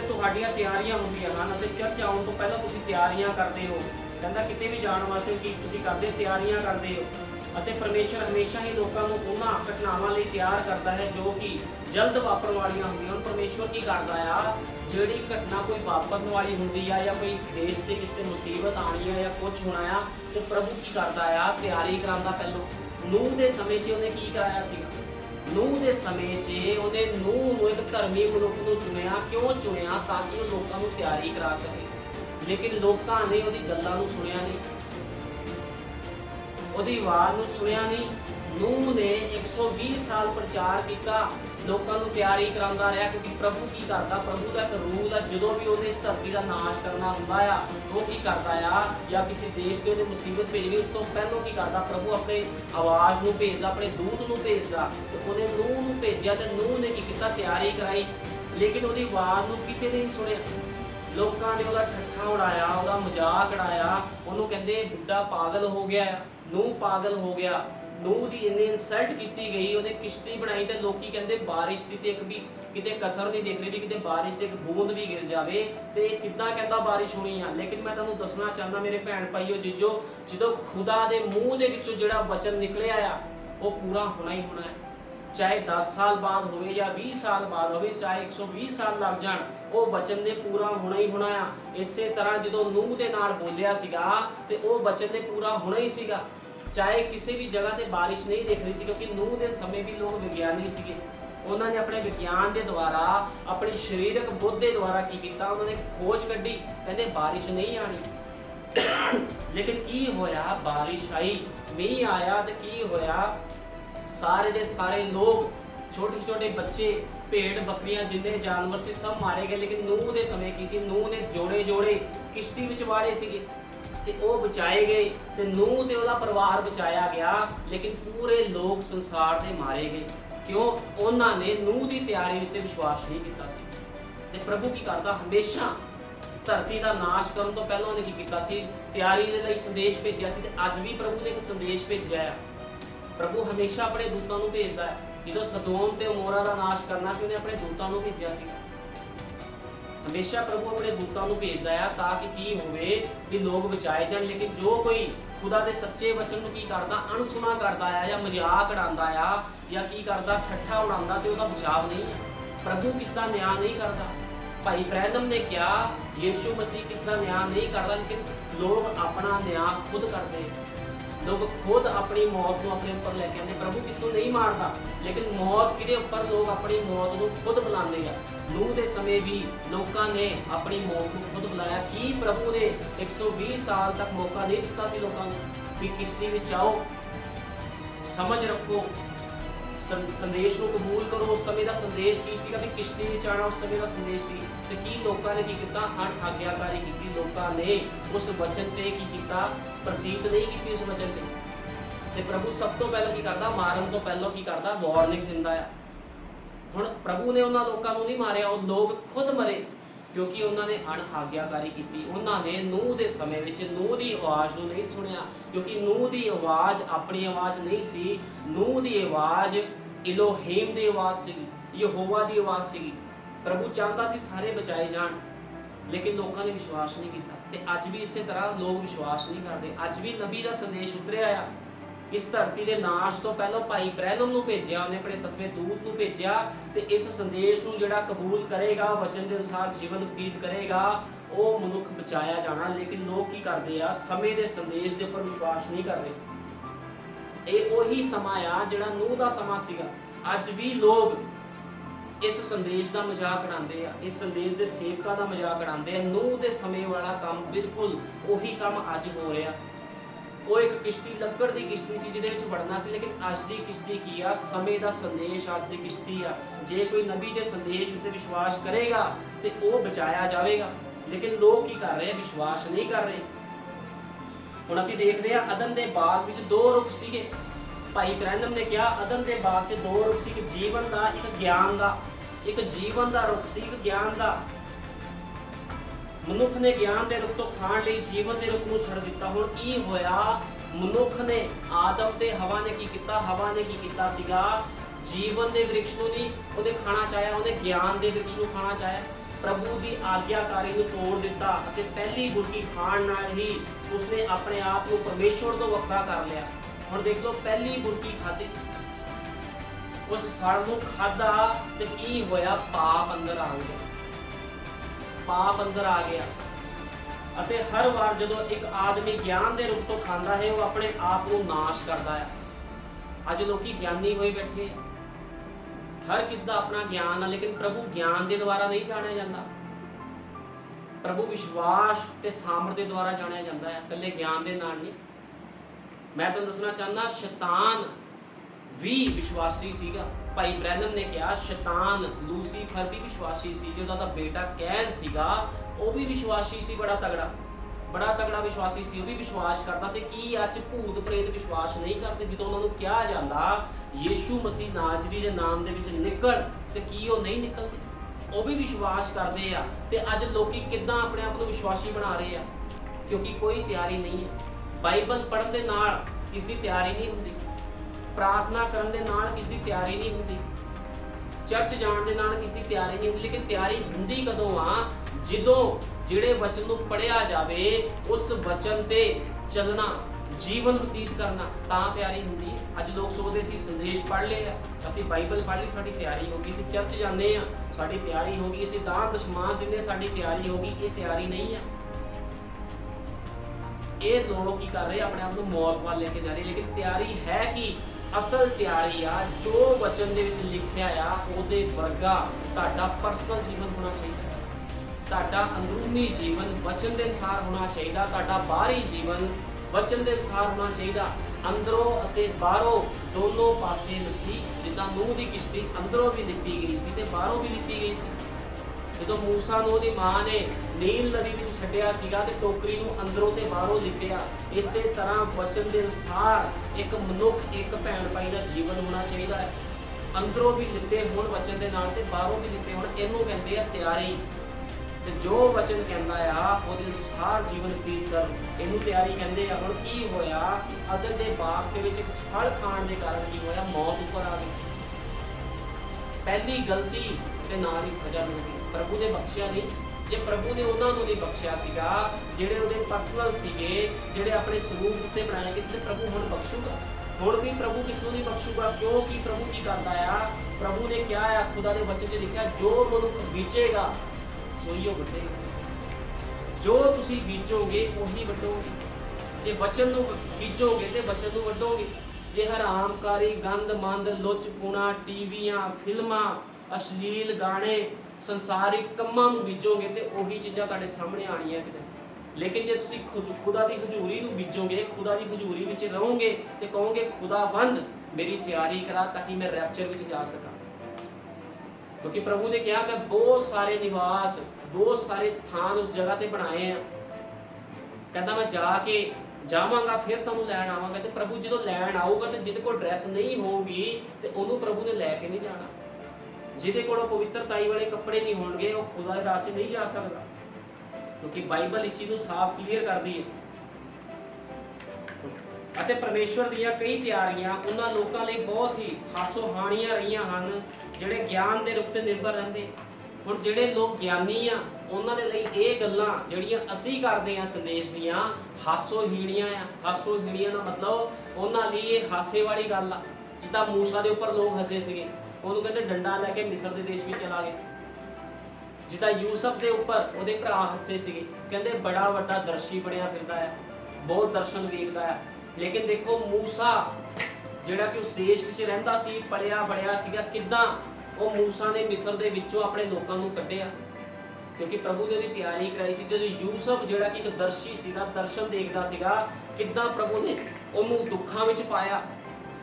तुहाडियां तैयारियां होंदियां हन। चर्च आउण तो पहले तुसीं तैयारियां करते हो, कहंदा किते भी जाण वास्ते की तुसीं करदे, तैयारियां करते हो। परमेश्वर हमेशा ही लोगों को उन्होंने घटनावां लई तैयार करता है जो कि जल्द वापरन वालियां होंदियां। परमेश्वर की करता है, जिहड़ी घटना कोई वापरन वाली होंदी है या कोई देश से किसी मुसीबत आनी है या कुछ होना है, तो प्रभु की करता है तैयारी करांदा। पहलों नूह के समय च उन्हें की कराया सीगा? नूह के समय च उन्हें नूह नूं एक धर्मी मनुख नूं चुनिया। क्यों चुनिया? ताकि वो लोगों को तैयारी करा सके। लेकिन लोगों ने उहदी गल्लां नूं सुनिया नहीं, उहदी आवाज़ नूं सुनिया नहीं। नूह ने 120 साल प्रचार किया, लोगों को तैयारी करांदा रहा। क्योंकि प्रभु की करता, प्रभु का एक रूल है, जो भी उन्हें इस धरती का नाश करना हुंदा आ, वो की करता आ, या किसी देश के उन्हें मुसीबत भेजनी, उस तो पहलों की करता प्रभु अपने आवाज़ नूं भेजदा, अपने दूत नूं भेजदा। तो उन्हें नूह नूं भेजिया तो नूह ने की कीता? तैयारी कराई। लेकिन उहदी आवाज़ नूं किसी ने नहीं सुनिया। लोगों ने उहदा ठट्ठा उड़ाया, उहदा मजाक उड़ाया, उन्होंने कहंदे बुढ़ा पागल हो गया, नूह पागल हो गया। नूह की इन्नी इंसल्ट की गई, उन्हें किश्ती बनाई तो लोग कहते बारिश की तो एक भी किते कसर नहीं देख रही, किते बारिश एक बूंद भी गिर जाए तो किद्दां कहता बारिश होनी है। लेकिन मैं तुहानूं दसना चाहना मेरे भैन भाईओ जीजो, जो खुदा के मूँह के विचों जिहड़ा वचन निकलिया आ वो पूरा होना ही होना है। चाहे 10 साल बाद हो या 20 साल बाद हो, चाहे 120 साल लग जान, वो वचन ने पूरा होना ही होना आ। इस तरह जो नूह के नाल बोलिया सीगा ते वो वचन ने पूरा होना ही सीगा। चाहे किसी भी जगह ते बारिश नहीं दिख रही सी, क्योंकि नूह के समय भी लोग विज्ञानी सीगे। उन्होंने अपने विज्ञान के द्वारा, अपनी शरीरक बुद्ध के द्वारा की किया, उन्होंने खोज कड्ढी, कहते बारिश नहीं आनी। लेकिन की होया? बारिश आई, मीह आया तो की होया? सारे के सारे लोग, छोटे छोटे बच्चे, भेड़ बकरियां, जिन्ने जानवर से सब मारे गए। लेकिन नूह के समय की सी, नूह ने जोड़े जोड़े किश्ती विच वाड़े सीगे ते वो बचाए गए, ते नूह ते उहदा परिवार बचाया गया। लेकिन पूरे लोग संसार दे मारे गए। क्यों? उन्होंने नूह की तैयारी उत्ते विश्वास नहीं किया सी। ते प्रभु की करता हमेशा धरती का नाश करने तो पहले उन्हें की किया सी? तैयारी दे लई संदेश भेजिया सी। ते अज भी प्रभु ने एक संदेश भेजिया है। प्रभु हमेशा अपने दूतों को भेजता है। जो सदोम ते अमोरा का नाश करना सी, उन्हें अपने दूतों को भेजिया सी। हमेशा प्रभु अपने दूतों को भेजता है ताकि की होवे कि लोग बचाए जान। लेकिन जो कोई खुदा दे सच्चे वचन नूं की करदा अणसुना करदा आ या मजाक उड़ांदा आ या की करदा ठट्ठा उड़ांदा ते ओहदा बचाव नहीं है। प्रभु किस दा न्याय नहीं करदा। भाई ब्रैनम ने कहा यीशु मसीह किस दा न्याय नहीं करदा, लेकिन लोग अपना न्याय खुद करते। लोग खुद अपनी मौत को अपने ऊपर लेके आते। प्रभु किसको नहीं मारता, लेकिन मौत किहदे उपर लोग अपनी मौत को खुद बुलाते हैं। नूह के समय भी लोगों ने अपनी मौत को खुद बुलाया। कि प्रभु ने 120 साल तक मौका नहीं दिता सी लोगों को कि किश्ती में आओ, समझ रखो, संदेश को कबूल करो। उस समय का संदेश की सीगा भी किश्ती में आना, उस समय का संदेश सी। ते की लोगों ने की किया, अणआज्ञाकारी की। लोगों ने उस वचन ते की किया, प्रतीत नहीं की उस वचन ते प्रभु सब तो पहले की करता, मारन तो पहलों की करता, वार्निंग दिंदा है। हुण प्रभु ने उन्होंने लोगों को नहीं मारिया, वो लोग खुद मरे क्योंकि उन्होंने अणआज्ञाकारी की। उन्होंने नूह के समय विच नूह की आवाज़ को नहीं सुनिया, क्योंकि नूह की आवाज़ अपनी आवाज़ नहीं सी। नूह की आवाज़ इलोहीम की आवाज़ सी, यहोवा की आवाज़ सी। प्रभु चाहता सी सारे बचाए जान, लेकिन लोगों ने विश्वास नहीं किया। ते अज भी इस तरह लोग विश्वास नहीं करते। अज भी नबी का संदेश उतरिया आ। इस धरती के नाश तो पहलों भाई ब्रैनम नूं भेजिया, उन्हें अपने सतवें दूत नूं भेजिया। ते इस संदेश नूं जिहड़ा कबूल करेगा, वचन के अनुसार जीवन व्यतीत करेगा, वो मनुख बचाया जाना। लेकिन लोग की करते आ, समय के संदेश के उपर विश्वास नहीं कर रहे। ये वही समा आ जिहड़ा नूह का समा सीगा। अज भी लोग इस संदेश का मजाक उड़ाते हैं, इस संदेश के सेवकों का मजाक उड़ाते हैं। नूह के समय वाला काम बिल्कुल उही काम अज हो रहा। वो एक किश्ती लकड़ की किश्ती सी जिहदे विच वड़ना सी, लेकिन अज की किश्ती की आ, समय का संदेश अज की किश्ती आ। जे कोई नबी के संदेश उत्ते विश्वास करेगा तो वो बचाया जाएगा। लेकिन लोग की कर रहे हैं, विश्वास नहीं कर रहे। हुण असीं देखदे आ अदन के बाग विच 2 रुख सीगे। भाई ब्रैनम ने कहा अदन के बाग च 2 रुख सी, एक जीवन का, एक ज्ञान का। एक जीवन का रुख सी, एक ज्ञान का। मनुख ने ज्ञान के रुख तो खाण लई जीवन के रुख नूं छड़ दिता। हुण की होया, मनुख ने आदम ते हवा ने की किया, हवा ने की किया सीगा, जीवन के वृक्ष नूं नहीं उहदे खाना चाहया, उहदे ज्ञान के वृक्ष नूं खाना चाहया। प्रभु की आज्ञाकारी नूं तोड़ दिता अते पहली बुरकी खाण नाल ही उसने अपने आप को परमेश्वर तो वखरा कर लिया। हुण देख लो, पहली बुरकी खाधी, उस फल नूं खाधा ते की होया, पाप अंदर आ गया। पाप अंदर आ गया। अते हर बार जदों एक आदमी ज्ञान के रूप तो खांदा है, वो अपने आप को नाश करता है। अज लोग ज्ञानी होए बैठे, हर किसी का अपना ज्ञान है, लेकिन प्रभु ज्ञान के द्वारा नहीं जाना जाता। प्रभु विश्वास ते सामर्थ के द्वारा जाना जाता है, कल्ले ज्ञान के नाल नहीं। मैं तुहानूं दसना चाहना, शैतान भी विश्वासी सीगा। भाई ब्रैनम ने कहा शैतान लूसीफर भी विश्वासी सी, जो उहदा बेटा कैन सीगा वो भी विश्वासी सी, बड़ा तगड़ा विश्वासी सी। वो भी विश्वास करता सी कि अज भूत प्रेत विश्वास नहीं करते। जो उन्होंने कहा जाता यीशु मसीह नाजरी के नाम दे विच निकल, ते की वो नहीं निकलते, वो भी विश्वास करते हैं। ते अज लोग किदां अपने आप को विश्वासी बना रहे हैं, क्योंकि कोई तैयारी नहीं है। बाइबल पढ़न दे नाल किस दी तैयारी नहीं हुंदी, प्रार्थना करन दे नाल किस दी तैयारी नहीं हुंदी, चर्च जाण दे नाल किस दी तैयारी नहीं हुंदी। लेकिन तैयारी हुंदी कदों आ, जदों जिहड़े वचन नूं पढ़िया जावे, उस वचन ते चलना, जीवन व्यतीत करना, तां तैयारी हुंदी है। अज लोग सोचदे सी संदेश पढ़ लिया, असीं बाइबल पढ़ ली, साडी तैयारी हो गई, असीं चर्च जांदे आ, साडी तैयारी हो गई, असीं दान दशमांश दिंदे, साडी तैयारी हो गई। ये तैयारी नहीं है। ये लोग की कर रहे अपने आप को मौत वाल लेके जा रहे। लेकिन तैयारी है कि असल तैयारी आ जो वचन दे विच लिखिया आ, ओदे वर्गा तुहाडा पर्सनल जीवन होना चाहिए। तुहाडा अंदरूनी जीवन वचन के अनुसार होना चाहिए। तुहाडा बाहरी जीवन वचन के अनुसार होना चाहिए। अंदरों अते बाहरों दोनों पासे मसीह, जिद्दां नूह दी किश्ती अंदरों भी लिपी गई सी ते बाहरों भी लिपी गई सी। जदों मूसा नूं दी मां ने नील नदी विच छड्डिया सीगा ते टोकरी नूं अंदरों ते बाहरों लिपिया, इसे तरह वचन के अनुसार एक मनुख, एक भैन भाई का जीवन होना चाहिए है। अंदरों भी लिपे होण वचन के नाल ते बाहरों भी लिपे होण, इहनूं कहंदे आ तैयारी। ते जो वचन कहंदा आ ओहदे अनुसार जीवन व्यतीत कर, इहनूं तैयारी कहंदे आ। हुण की होया, अदन दे बाग दे विच फल खाण दे कारण की होया, मौत उपर आ गई। पहली गलती ते नाल ही सजा मिल गई। प्रभु ने बख्शिया नहीं, जे प्रभु ने उन्होंने नहीं बख्शिया सीगा जिहड़े उहदे पर्सनल सीगे जिहड़े अपने स्वरूप उत्ते बनाए गए सी, प्रभु हुण बख्शूगा। हुण भी प्रभु किसनूं नहीं बख्शूगा, क्योंकि प्रभु की करदा आ, प्रभु ने क्या है खुदा दे वचन च लिखिया, जो मनुख बीजेगा सोईओ वढेगा। जो तुसी बीजोगे उही वढोगे। जे वचन नूं बीजोगे ते वचन नूं वढोगे। जे हरामकारी गंद मंद लुच पुणा टीवियां फिल्मां अश्लील गाने संसारिक कम्मां नूं बीजोगे ते उही चीज़ां तुहाडे सामने आणियां किते। लेकिन जे तुसी खुदा दी हजूरी नूं बीजोगे, खुदा दी हजूरी विच रहोगे ते कहोगे खुदावंद मेरी तैयारी करा ताकि मैं रैप्चर विच जा सकां। क्योंकि प्रभु ने कहा मैं बहुत सारे निवास बहुत सारे स्थान उस जगह ते बनाए हैं, कहता मैं जाके जावांगा फिर तुहानूं लैण आवांगा। ते प्रभु जो लैण आऊगा तो जिहदे कोल ड्रैस नहीं होगी तो उन्होंने प्रभु ने लैके नहीं जाना। जिहदे कोल पवित्रताई वाले कपड़े नहीं होणगे वो खुदा दे राज च नहीं जा सकदा, क्योंकि बाइबल इस चीज़ को साफ क्लीयर करदी है। ਅਤੇ परमेश्वर ਦੀਆਂ कई ਤਿਆਰੀਆਂ ਉਹਨਾਂ ਲੋਕਾਂ ਲਈ बहुत ही ਹਾਸੋ-ਹਾਣੀਆਂ ਰਹੀਆਂ ਹਨ ਜਿਹੜੇ ਗਿਆਨ ਦੇ ਰੂਪ ਤੇ ਨਿਰਭਰ ਰਹਿੰਦੇ। ਹੁਣ ਜਿਹੜੇ ਲੋਕ ਗਿਆਨੀ ਆ ਉਹਨਾਂ ਦੇ ਲਈ ਇਹ ਗੱਲਾਂ ਜਿਹੜੀਆਂ ਅਸੀਂ ਕਰਦੇ ਆ ਸੰਦੇਸ਼ ਦੀਆਂ ਹਾਸੋ-ਹੀਣੀਆਂ ਆ। ਹਾਸੋ-ਹੀਣੀਆਂ ਦਾ ਮਤਲਬ ਉਹਨਾਂ ਲਈ ਇਹ ਹਾਸੇ ਵਾਲੀ ਗੱਲ ਆ। ਜਿੱਦਾਂ ਮੂਸਾ ਦੇ ਉੱਪਰ ਲੋਕ ਹੱਸੇ ਸੀਗੇ, ਉਹਨੂੰ ਕਹਿੰਦੇ ਡੰਡਾ ਲੈ ਕੇ ਮਿਸਰ ਦੇ ਦੇਸ਼ ਵਿੱਚ ਚਲਾ ਗਏ। ਜਿੱਦਾਂ ਯੂਸਫ ਦੇ ਉੱਪਰ ਉਹਦੇ ਭਰਾ ਹੱਸੇ ਸੀਗੇ, ਕਹਿੰਦੇ ਬੜਾ ਵੱਡਾ ਦਰਸ਼ੀ ਬਣਿਆ ਫਿਰਦਾ ਹੈ, ਬਹੁਤ ਦਰਸ਼ਨ ਵੇਖਦਾ ਹੈ। लेकिन देखो मूसा जिहड़ा कि उस देश विच रहिंदा सी पलिया बड़िया सीगा, किद्दां वो मूसा ने मिस्र दे विचों अपने लोकां नूं कढिया, क्योंकि प्रभु ने उहदी तैयारी कराई सी। जदों यूसुफ जिहड़ा कि एक दर्शी सीगा, दर्शन देखदा सीगा, किद्दां प्रभु ने उहनूं दुखां विच पाया।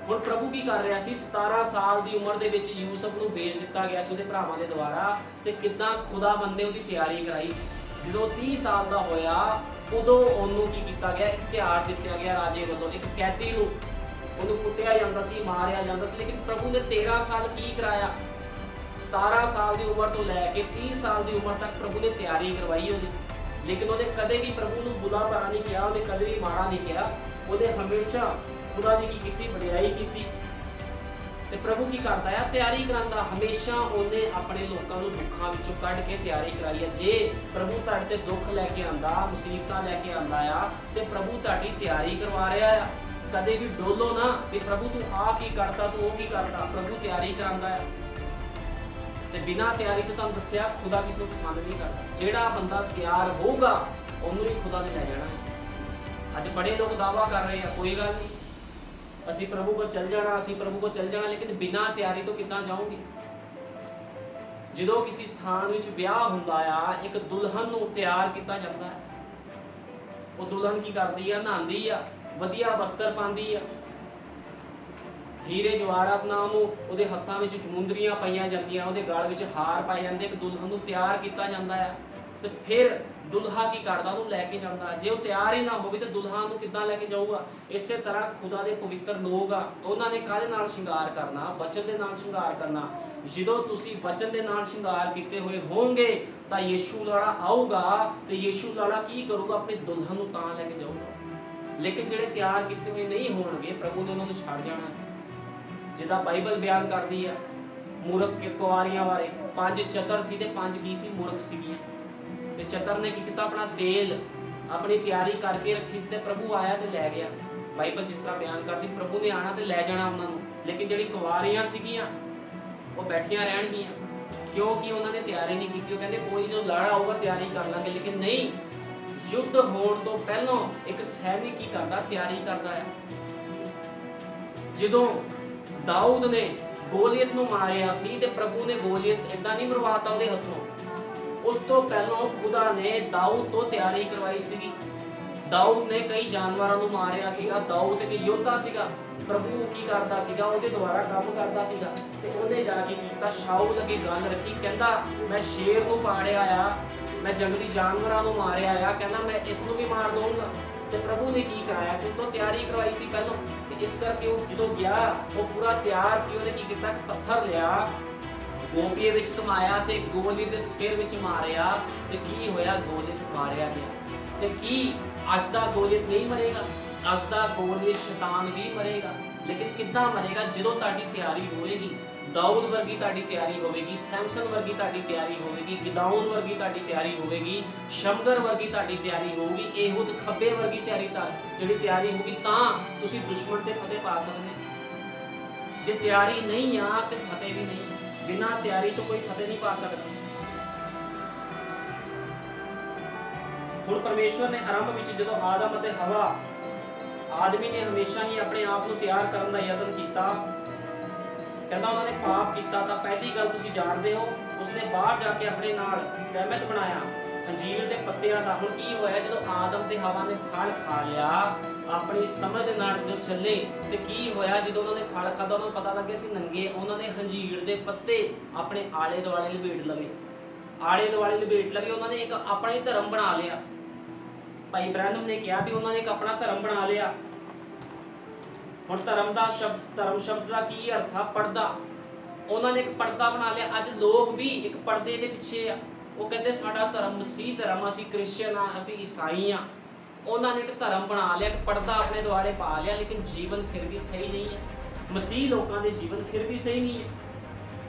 हुण प्रभु की कर रहा सी, 17 साल की उम्र दे विच यूसुफ नूं भेज दित्ता गया सी उहदे भरावां दे द्वारा, ते किद्दां खुदावंद ने उहदी तैयारी कराई। जदों 30 साल का होया उदों उहनूं की कीता गया, इख्तियार दित्ता गया राजे वालों, एक कैदी नूं उहनूं कुੱਟਿਆ ਜਾਂਦਾ ਸੀ, मारिया ਜਾਂਦਾ ਸੀ। लेकिन प्रभु ने 13 साल की कराया, 17 साल की उम्र तो लैके 30 साल की उम्र तक प्रभु ने तैयारी करवाई उहदी। लेकिन उहने कदे भी प्रभु नूं बुला भला नहीं किया, उहने कदे भी माड़ा नहीं किया। उहने हमेशा खुदा दी की कीती, वडियाई कीती। ते प्रभु की करता है तैयारी करांदा, हमेशा उन्हें अपने लोगों को दुखों विचों कढ के तैयारी कराई है। जे प्रभु तुहाडे ते दुख लैके आंदा, मुसीबतां लैके आंदा आ ते प्रभु तुहाडी तैयारी करवा रहा है। कदे भी डोलो ना कि प्रभु तू आ की करता, तू वो की करता। प्रभु तैयारी करांदा है ते बिना तैयारी तो तुहानूं दस्सिया खुदा किस नूं पसंद नहीं करता। जिहड़ा बंदा तैयार होगा उहनूं ही खुदा ने लै जाना है। अज बड़े लोग दावा कर रहे हैं कोई गल नहीं, असी प्रभु को चल जाना, असी प्रभु को चल जाना, लेकिन बिना तैयारी तो कितना जाओगे। जो किसी स्थान विच ब्याह हुंदा आ, एक दुल्हन नूं तैयार किया जाता है। वो दुल्हन की करदी है, नहांदी आ, वधिया वस्त्र पांदी आ, हीरे जवाहरात नाल उहदे हत्थां विच मुंदरियां पाईयां जांदियां, उहदे गल विच हार पाए जांदे। एक दुल्हन नूं तैयार किया जाता है तो फिर दुल्हा की करदा उहनूं लैके जांदा। जे वो तैयार ही ना होवे तो दुल्हा नूं किद्दां लैके जाऊगा। इसे तरह खुदा दे पवित्र लोग आ, उन्हां ने काहदे नाल श्रृंगार करना, वचन दे नाल श्रृंगार करना। जदों तुसीं वचन दे नाल श्रृंगार कीते होए होंगे तां यीशु लाड़ा आऊगा ते यीशु लाड़ा की करूगा, अपनी दुल्हन नूं तां लैके जाऊगा। लेकिन जिहड़े तैयार कीते होए नहीं होणगे प्रभु ने उन्हां नूं छड्ड जाना। जिद्दां बाइबल बयान करदी आ मूर्ख के कुआरियां बारे, 5 चतर सी ते 5 की सी मूर्ख सीगीआं। ते चतर ने की कीता, अपना तेल अपनी तैयारी करके रखी सी, प्रभु आया तो लै गया। बाइबल जिस तरह बयान करती प्रभु ने आना तो लै जाना उन्होंने। लेकिन जिहड़ी कुआरियां सीगियां वो बैठियां रहणगियां, क्योंकि उन्होंने तैयारी नहीं की। कहते कोई जो लाड़ा आऊगा तैयारी कर लांगे, लेकिन नहीं, युद्ध होण तो पहलों एक सैनिक की करता, तैयारी करता है। जदों दाऊद ने गोलियत नूं मारिया सी ते प्रभु ने गोलियत इदां नहीं मरवाता उहदे हत्थों, उस तो पहलों खुदा ने दाऊद तो तैयारी करवाई सी। दाऊद ने कई जानवरों को मारिया सीगा, दाऊद एक योद्धा सीगा, प्रभु की करता सीगा, उहदे द्वारा काम करता सीगा। ते उहने जाके कीता, शाऊल अगे गल रखी, कहंदा मैं शेर नूं पाड़िया आ, मैं जंगली जानवरों को मारिया आ, कहंदा मैं इस नूं भी मार दूंगा। ते प्रभु ने की कराया सी, तो तैयारी करवाई सी पहलों। ते इस करके वो जो गया वो पूरा तैयार सी। उहने की कीता, पत्थर लिया, गोपिए विच घुमाया ते गोलियत दे सिर विच मारिया ते की होया, गोलियत मारिया गया। ते की अज दा गोलियत नहीं मरेगा, अज दा गोलियत शैतान भी मरेगा। लेकिन किद्दां मरेगा, जदों तुहाडी तैयारी होएगी। दाऊद वर्गी ताड़ी तैयारी होगी, सैमसन वर्गी ताड़ी तैयारी होगी, गिदाउन वर्गी ताड़ी तैयारी होगी, शमगर वर्गी ताड़ी तैयारी होगी, एहुद खब्बे वर्गी जिहड़ी तैयारी होगी, तां तुसीं दुश्मन ते फतेह पा सकदे। जे तैयारी नहीं आ ते फतेह भी नहीं, बिना तैयारी तो कोई फतेह नहीं पा सकता। हुण परमेश्वर ने आरंभ विच जदों आदम अते हवा, आदमी ने हमेशा ही अपने आप को तैयार करने का यतन किया, कहता उन्होंने पाप किया, तो पहली गल तुसीं जानते हो, उसने बाहर जाके अपने नाल तहमत बनाया अंजीर के पत्तियां का। हुण की होया जदों आदम ते हवा ने फल खा लिया, अपनी समझ दे नाल जदों चले ते की होया, जदों उन्होंने फल खादा उन्होंने पता लगे सी नंगे, उन्होंने अंजीर के पत्ते अपने आले दुआले लपेट लवे, आले दुआले लपेट लवे, उन्होंने एक अपना ही धर्म बना लिया। भाई ब्रैनम ने कहा कि उन्होंने एक अपना धर्म बना लिया। हुण धर्म शब्द का की अर्थ आ? पर्दा। उन्होंने एक पर्दा बना लिया। अज लोग भी एक पर्दे के पिछे आ, वो कहते साडा धर्म मसीह धर्म, असी क्रिश्चियन हाँ, असी ईसाई हाँ। उन्होंने एक धर्म बना लिया, एक पर्दा अपने दुआले पा लिया, लेकिन जीवन फिर भी सही नहीं है। मसीह लोगों के जीवन फिर भी सही नहीं है।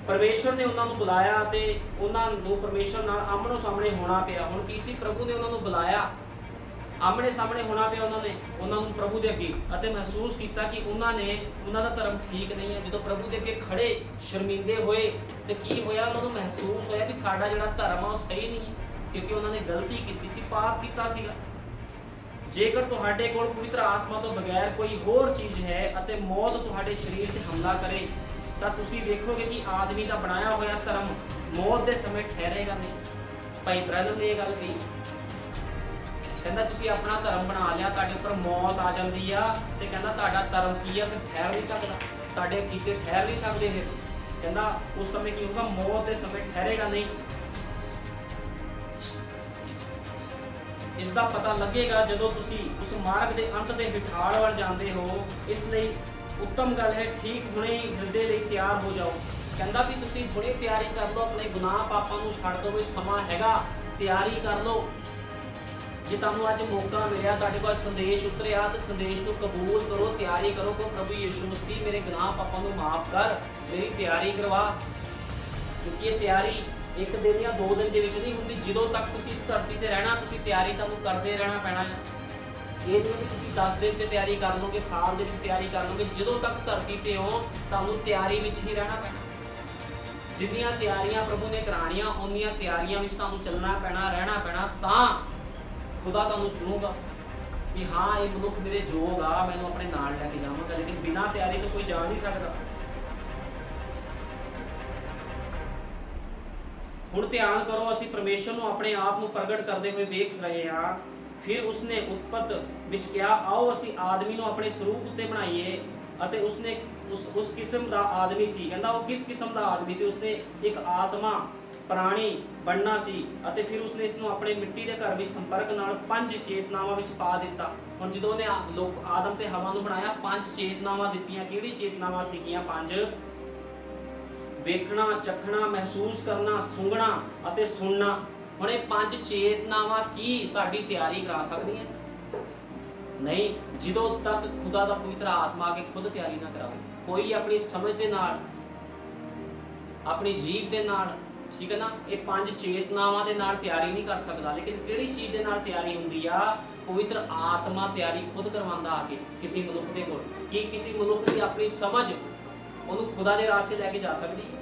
परमेश्वर ने उन्होंने बुलाया ते उन्होंने परमेश्वर नाल आमनो सामने होना पिया। हुण की सी, प्रभु ने उन्होंने बुलाया, आमने सामने होना पिया उन्होंने प्रभु के अगे, अते महसूस किया कि उन्होंने उन्होंने धर्म ठीक नहीं है। जो प्रभु के अगे खड़े शर्मिंदे होए तो की होया, उन्होंने महसूस होया कि साडा जिहड़ा धर्म है सही नहीं है, क्योंकि उन्होंने गलती की सी, पाप किया सीगा। जेकर तुहाडे कोल पवित्र आत्मा तो बगैर कोई होर चीज़ है अते मौत तुहाडे शरीर ते हमला करे, तो तुसीं देखोगे कि आदमी का बनाया होया धर्म मौत के समय ठहरेगा नहीं। भाई ब्रदर ने यह गल कही, कहता तुसीं अपना धर्म बना लिया, तुहाडे उपर मौत आ जाती है, तो कहता तुहाडा धर्म की है, फिर ठहर नहीं सकता, तुहाडे कीते ठहर नहीं सकते। फिर कहता उस समय की होगा, मौत के समय ठहरेगा नहीं। इसका पता लगेगा जदों तुसीं उस मार्ग के अंत के हिठाल वाल जाते हो। इसलिए उत्तम गल है ठीक हुणे ही हृदय लई तैयार हो जाओ। कहता भी तुसीं हुणे तैयारी कर लो, अपने गुनाह पापां नूं छड्ड दो, कोई समा हैगा, तैयारी कर लो। जे तुहानूं अज मौका मिलिया, तुहाडे कोल संदेश उतरिया, तो संदेश को कबूल करो, तैयारी करो कि प्रभु यीशु मसीह मेरे गुनाह पापां नूं माफ कर, मेरी तैयारी करवा। क्योंकि ये तैयारी एक दिन या 2 दिन के नहीं होंगी। जो तक तुसीं इस धरती पर रहना, तुसीं तैयारी तुहानूं करते रहना पैना है। ये नहीं कि 10 दिन से तैयारी कर लोगे, साल के तैयारी कर लोगे, जो तक धरती पर हो तुहानूं तैयारी में ही रहना पैना। जिन्नियां तैयारियां प्रभु ने करानियां, उन्नियां तैयारियां में तुहानूं चलना पैना, रहना पैना, तां खुदा तुहानूं चुनूगा कि हाँ ये मनुख मेरे जोग आ, मैनूं अपने नाल लैके जावांगा। लेकिन बिना तैयारी तो कोई जा नहीं सकता। हुण ध्यान करो, असीं परमेश्वर नूं अपने आप नूं प्रगट करते हुए वेख रहे हाँ। फिर उसने उत्पत्त विच कहा, आओ असीं आदमी नूं अपने स्वरूप उत्ते बनाईए। अते उसने उस किस्म का आदमी सी। कहंदा वो किस किस्म का आदमी सी? उसने एक आत्मा प्राणी बनना सी। अते फिर उसने इसनूं अपने मिट्टी के घर में संपर्क नाल 5 चेतनावां विच पा दिता। हुण जदों ने लोग आदम ते हवा नूं बनाया, 5 चेतनावां दित्तियां। किहड़ी चेतनावां सीगीआं? 5 वेखना, चखना, महसूस करना, सूंघना अते सुनना। हुण ये 5 चेतनावां की तुहाडी तैयारी करा सकदियां? नहीं, जो तक खुदा दा पवित्र आत्मा आके खुद तैयारी ना करावे। कोई अपनी समझ दे नाल, अपनी जीव दे नाल, ठीक है ना, ये 5 चेतनावां दे नाल तैयारी नहीं कर सकता। लेकिन किहड़ी चीज़ दे नाल तैयारी हुंदी आ? पवित्र आत्मा तैयारी खुद करवांदा आके किसी मनुख दे कोल। कि किसी मनुख की अपनी समझ उन्होंने खुदा के राह 'च लैके जा सकती है,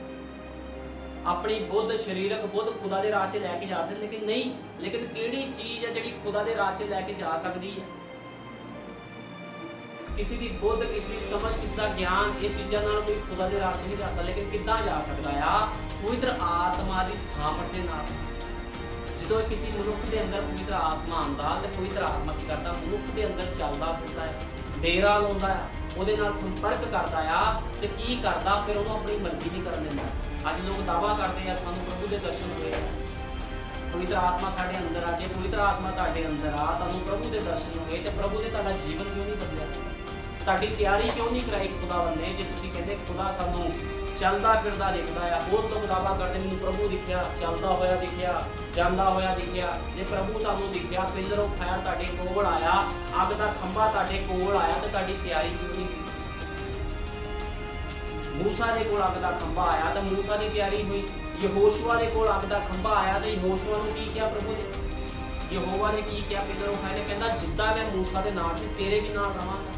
अपनी बुद्ध शरीरक बुद्ध खुदा के राह 'च लैके जा सकती, लेकिन नहीं। लेकिन किहड़ी चीज़ है जिहड़ी खुदा के राह 'च लैके जा सकती है? किसी की बुद्ध, किसी की समझ, किसी का ज्ञान, ये चीज़ों नाल कोई खुदा के राह 'च नहीं जा सकता। लेकिन किद्दां जा सकता है? पवित्र आत्मा की सामर्थ दे नाल। जो किसी मनुख के अंदर पवित्र आत्मा आंदा, तो पवित्र आत्मा की करता? मनुख के अंदर चलता फिरता है, डेरा लाउंदा है, ਉਹਦੇ ਨਾਲ संपर्क करता आ, तो की करता? फिर उन्होंने अपनी मर्जी नहीं करन दिंदा। अज लोग दावा करते हैं सानू प्रभु के दर्शन होए, पवित्र आत्मा साडे अंदर आ जाए, पवित्र आत्मा तुहाडे अंदर आ, तुहानू प्रभु के दर्शन होए, तो प्रभु ने तुहाडा जीवन क्यों नहीं बदलिया? तुहाडी तैयारी क्यों नहीं कराई खुदावन ने? जे तुसीं कहंदे खुदा सानू चलता फिरदा दिखदा है, बहुत लोग दावा करते मैनूं प्रभु दिखिया, चलता होया दिखिया, जांदा होया दिखिया। जे प्रभु तुहानूं दिखिया, पिलर ऑफ फायर तुहाडे कोल आया, अग दा खंभा तुहाडे कोल आया, तो तुहाडी तैयारी क्यों नहीं की? मूसा दे कोल अग दा खंभा आया तो मूसा की तैयारी हुई। यहोशुआ दे कोल अग दा खंभा आया तो यहोशुआ नूं की किया प्रभु ने, यहोवा ने की किया, पिलर उठाए ने, कहंदा जिद्दां मैं मूसा दे नाल सी तेरे भी नाल रहांगा,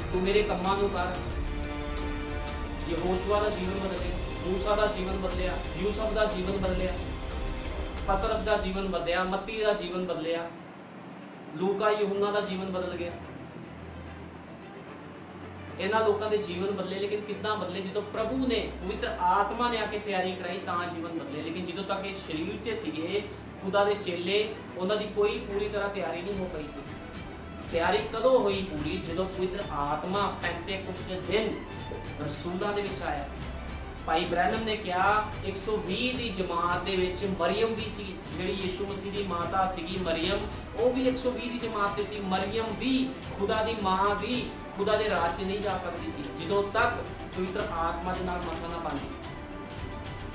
तू मेरे कम्मां नूं कर। यहोशुआ दा जीवन बदल गया, मूसा दा जीवन बदलिया, यूसुफ दा जीवन बदलिया, पतरस दा जीवन बदलिया, मत्ती दा जीवन बदलिया, लूका यूहन्ना दा जीवन बदल गया। इन्हां लोकां दे जीवन बदले, लेकिन किद्दां बदले? जो प्रभु ने, पवित्र आत्मा ने आके तैयारी कराई तां जीवन बदले। लेकिन जो तक ये शरीर च सीगे खुदा दे चेले, उन्हां दी कोई पूरी तरह तैयारी नहीं हो पाई सी। तैयारी कदों हुई पूरी? जो पवित्र आत्मा पेंतेकुस्त दे दिन रसूलां दे विच आया। भाई ब्रैनम ने कहा 120 दी जमात दे विच मरियम भी सी, जिहड़ी यीशु मसीह दी माता सीगी मरियम, वो भी 120 दी जमात ते सी। मरियम भी, खुदा दी मां भी खुदा दे राज च नहीं जा सकती सी ਜਦੋਂ तक पवित्र आत्मा दे नाल मसा ना पांदी।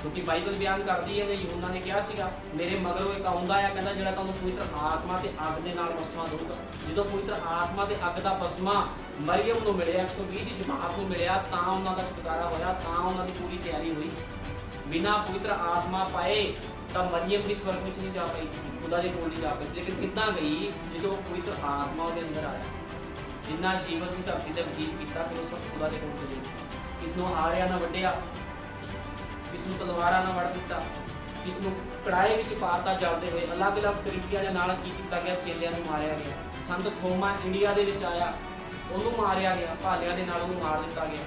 क्योंकि बाइबल बयान करदी है, यूहन्ना ने कहा सीगा मेरे मगरों एक आउंदा है, कहंदा जिहड़ा तुहानूं पवित्र आत्मा ते अग दे नाल मसमा दूगा। ਜਦੋਂ पवित्र आत्मा ते अग दा पसमा मरियम नूं मिलिया, 120 दी जमात नूं मिलिया, तां उन्हां दा छुटकारा होया, तां उन्हां दी पूरी तैयारी हुई। बिना पवित्र आत्मा पाए तां मरियम भी स्वर्ग विच नहीं जा पाई सी, खुदा दे कोल नहीं जा पाई सी। लेकिन किद्दां गई? ਜਦੋਂ पवित्र आत्मा उहदे अंदर आया, जिन्ना जीवन सी धरती ते बतीत कीता, फिर उस खुदा दे कोल चले गए। किसनूं हारिया ना वड्डिया, किसनूं तलवारां ना वड़ दिता, किसनूं कड़ाए विच पाता जलदे हुए। अलग अलग तरीकिਆਂ ਦੇ ਨਾਲ ਕੀ ਕੀਤਾ ਗਿਆ? ਚੇਲਿਆਂ ਨੂੰ ਮਾਰਿਆ ਗਿਆ। ਸੰਤ ਥੋਮਾ ਇੰਡੀਆ ਦੇ ਵਿੱਚ ਆਇਆ, ਉਹਨੂੰ ਮਾਰਿਆ ਗਿਆ, ਭਾਲਿਆਂ ਦੇ ਨਾਲ ਉਹਨੂੰ ਮਾਰ ਦਿੱਤਾ ਗਿਆ।